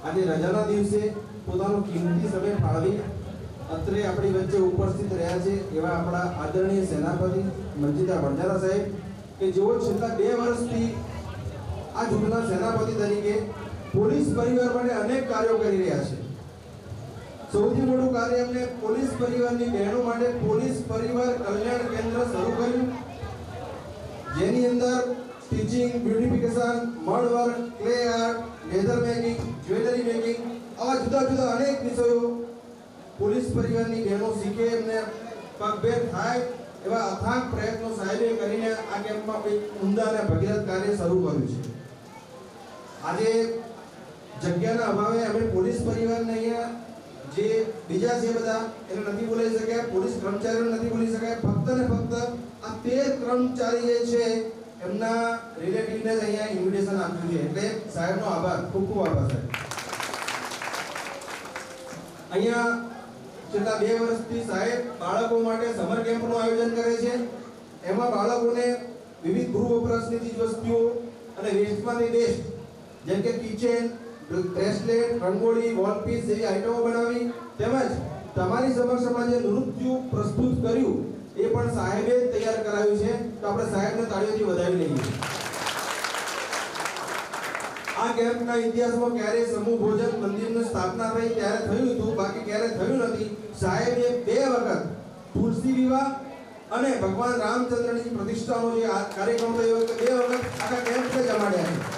આજે રજાના દિવસે પોતાનો કિંમતી સમય ફાળવી અત્રે આપણી વચ્ચે ઉપસ્થિત રહ્યા છે એવા આપણા આદરણીય સેનાપતિ મંજીતા વણજારા સાહેબ, કે જેઓ છેલ્લા 2 વર્ષથી આ જૂથના સેનાપતિ તરીકે પોલીસ પરિવાર માટે અનેક કાર્યો કરી રહ્યા છે. સૌથી મોટું કાર્ય એમને પોલીસ પરિવારની બહેનો માટે પોલીસ પરિવાર કલ્યાણ કેન્દ્ર શરૂ કર્યું, જેની અંદર stitching, beautification, mud work, clay art, leather making, jewellery making આવા જુદા જુદા અનેક વિષયો પોલીસ પરિવારની બહેનો શીખે, એમને પગભેર થાય એવા અથાગ પ્રયત્નો સાહેબે કરીને આ કેમ્પમાં એક ઉમદા અને ભગીરથ કાર્ય શરૂ કર્યું છે. આજે જગ્યાના અભાવે અમે પોલીસ પરિવારને અહીંયા જે બીજા છે બધા એને નથી બોલાવી શક્યા, પોલીસ કર્મચારીઓને નથી બોલાવી શક્યા. ફક્ત ને ફક્ત આ 13 કર્મચારી જે છે એમના રિલેટિવને અહીંયા ઇન્વિટેશન આપ્યું છે. એટલે સાહેબનો આભાર, ખૂબ ખૂબ આભાર સાહેબ. અહીંયા છેલ્લા 2 વર્ષથી સાહેબ બાળકો માટે સમર કેમ્પનું આયોજન કરે છે. એમાં બાળકોને વિવિધ ગૃહ વપરાશની ચીજ વસ્તુઓ અને વેસ્ટમાંથી બેસ્ટ જેમ કે કિચન, બ્રેસલેટ, રંગોળી, વોલપીસ જેવી આઈટમો બનાવી તેમજ તમારી સમક્ષમાં જે નૃત્ય પ્રસ્તુત કર્યું એ પણ સાહેબે તૈયાર કરાવ્યું છે. તો આપણે સાહેબને તાળીઓથી વધાવી લઈએ. આ કેમ્પના ઇતિહાસમાં ક્યારે સમૂહ ભોજન મંદિરની સ્થાપના થઈ ત્યારે થયું હતું, બાકી ક્યારે થયું નથી. સાહેબે 2 વખત તુલસી વિવાહ અને ભગવાન રામચંદ્રની પ્રતિષ્ઠાનો જે કાર્યક્રમ થયો હતો 2 વખત આખા કેમ્પને જમાડ્યા છે.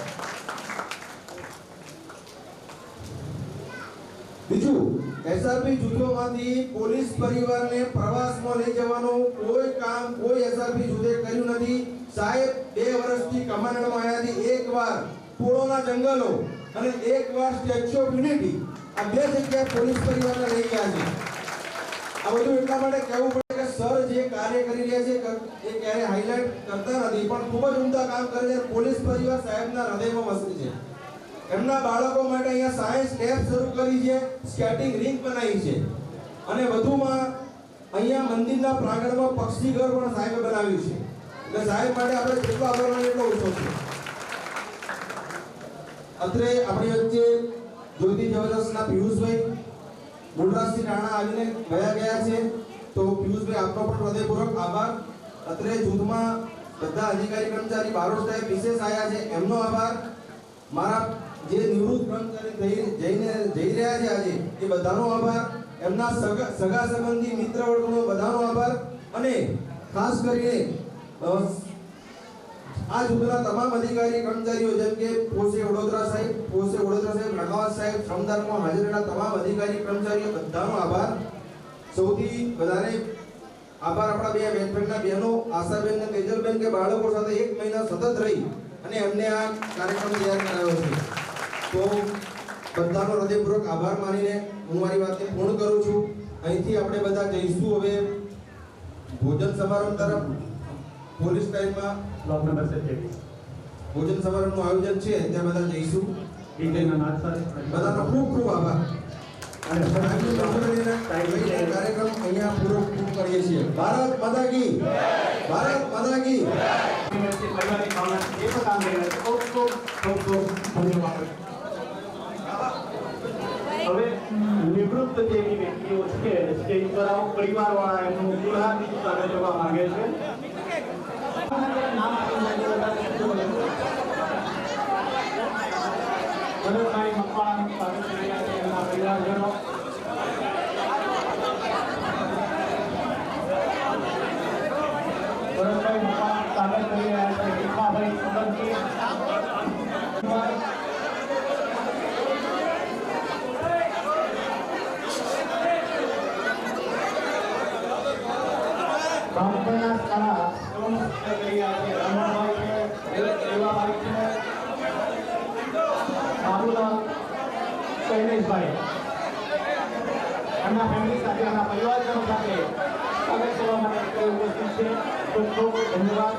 બીજું, એસઆરપી જૂથોમાંથી પોલીસ પરિવારને પ્રવાસમાં લઈ જવાનું કોઈ કામ કોઈ એસઆરપી જૂથે કર્યું નથી. સાહેબ 2 વર્ષથી કમાન્ડમાં આવ્યાથી એકવાર પોળોના જંગલો અને એકવાર સ્ટેચ્યુ ઓફ યુનિટી આ 2 જગ્યાએ પોલીસ પરિવારને લઈ ગયા છે. આ બધું એટલા માટે કહેવું પડે કે સર જે કાર્ય કરી રહ્યા છે એ ક્યારે હાઇલાઇટ કરતા નથી, પણ ખૂબ જ ઉમદા કામ કરે છે. પોલીસ પરિવાર સાહેબના હૃદયમાં વસે છે. એમના બાળકો માટે અહીંયા સાયન્સ લેબ શરૂ કરી છે, સ્કેટિંગ રિંગ બનાવી છે અને વધુમાં અહીંયા મંદિરના પ્રાંગણમાં પક્ષી ઘર પણ સાહેબે બનાવ્યું છે. એટલે સાહેબ માટે આપણે જેટલો આભાર એટલો ઓછો છે. અત્રે આપણી વચ્ચે જ્યોતિ જબરદસ્તના પિયુષભાઈ ગુલરાજસિંહ રાણા આવીને ગયા છે. તો પિયુષભાઈ આપનો પણ હૃદયપૂર્વક આભાર. અત્રે જૂથમાં બધા અધિકારી કર્મચારી બારોટ સાહેબ વિશેષ આવ્યા છે, એમનો આભાર. મારા જે નિવૃત્ત કર્મચારી જઈ રહ્યા છે આજે, એ બધાનો આભાર. એમના સગા સંબંધી મિત્ર વર્ગનો બધાનો આભાર. અને ખાસ કરીને આ જૂથના તમામ અધિકારી કર્મચારીઓ જેમ કે પોસે વડોદરા સાહેબ, રઘાવત સાહેબ, શ્રમદાનમાં હાજર રહેલા તમામ અધિકારી કર્મચારીઓ બધાનો આભાર. સૌથી વધારે આભાર આપણા બે બેનફ્રેન્ડના બહેનો આશાબેન અને તેજલબેન કે બાળકો સાથે 1 મહિના સતત રહી અને એમને આ કાર્યક્રમ તૈયાર કરાવ્યો છે. તો બધાનો હૃદયપૂર્વક આભાર માનીને હું મારી વાતને પૂર્ણ કરું છું. અહીંથી આપણે બધા જઈશું હવે ભોજન સમારંભ તરફ. પોલીસ ટાઈમમાં બ્લોક નંબર 27 ભોજન સમારંભનું આયોજન છે, ત્યાં બધા જઈશું. ડીજેના નાદ સાથે બધાનો ખૂબ ખૂબ આભાર. અને કાર્યક્રમ અહીંયા પૂરો કરીએ છીએ. ભારત માતા કી જય. ભારત માતા કી જય. પરિવારની ભાવના જે પણ કામ કરી રહ્યા છે ખૂબ ખૂબ ધન્યવાદ. હવે નિવૃત્ત જે વ્યક્તિઓ છે સ્ટેજ પર આવો પરિવારવાળા એમનું દુલ્હાની સ્વાગત કરવા માંગે છે. નામ ભરતભાઈ મકવાણાનું સ્વાગત કરી રહ્યા છે, એમના પરિવારજનો. ભરતભાઈ મકવાણાનું સ્વાગત કરી રહ્યા છે, ભીખાભાઈ સોલંકી. બામણના સારા કરી રહ્યા છે, રમણભાઈ છે, દેવાભાઈ છે, બાબુલાલ, શૈલેષભાઈ, એમના ફેમિલી સાથે, એમના પરિવારજનો સાથે સ્વાગત કરવા માટે ઉપસ્થિત છે. ખૂબ ખૂબ ધન્યવાદ.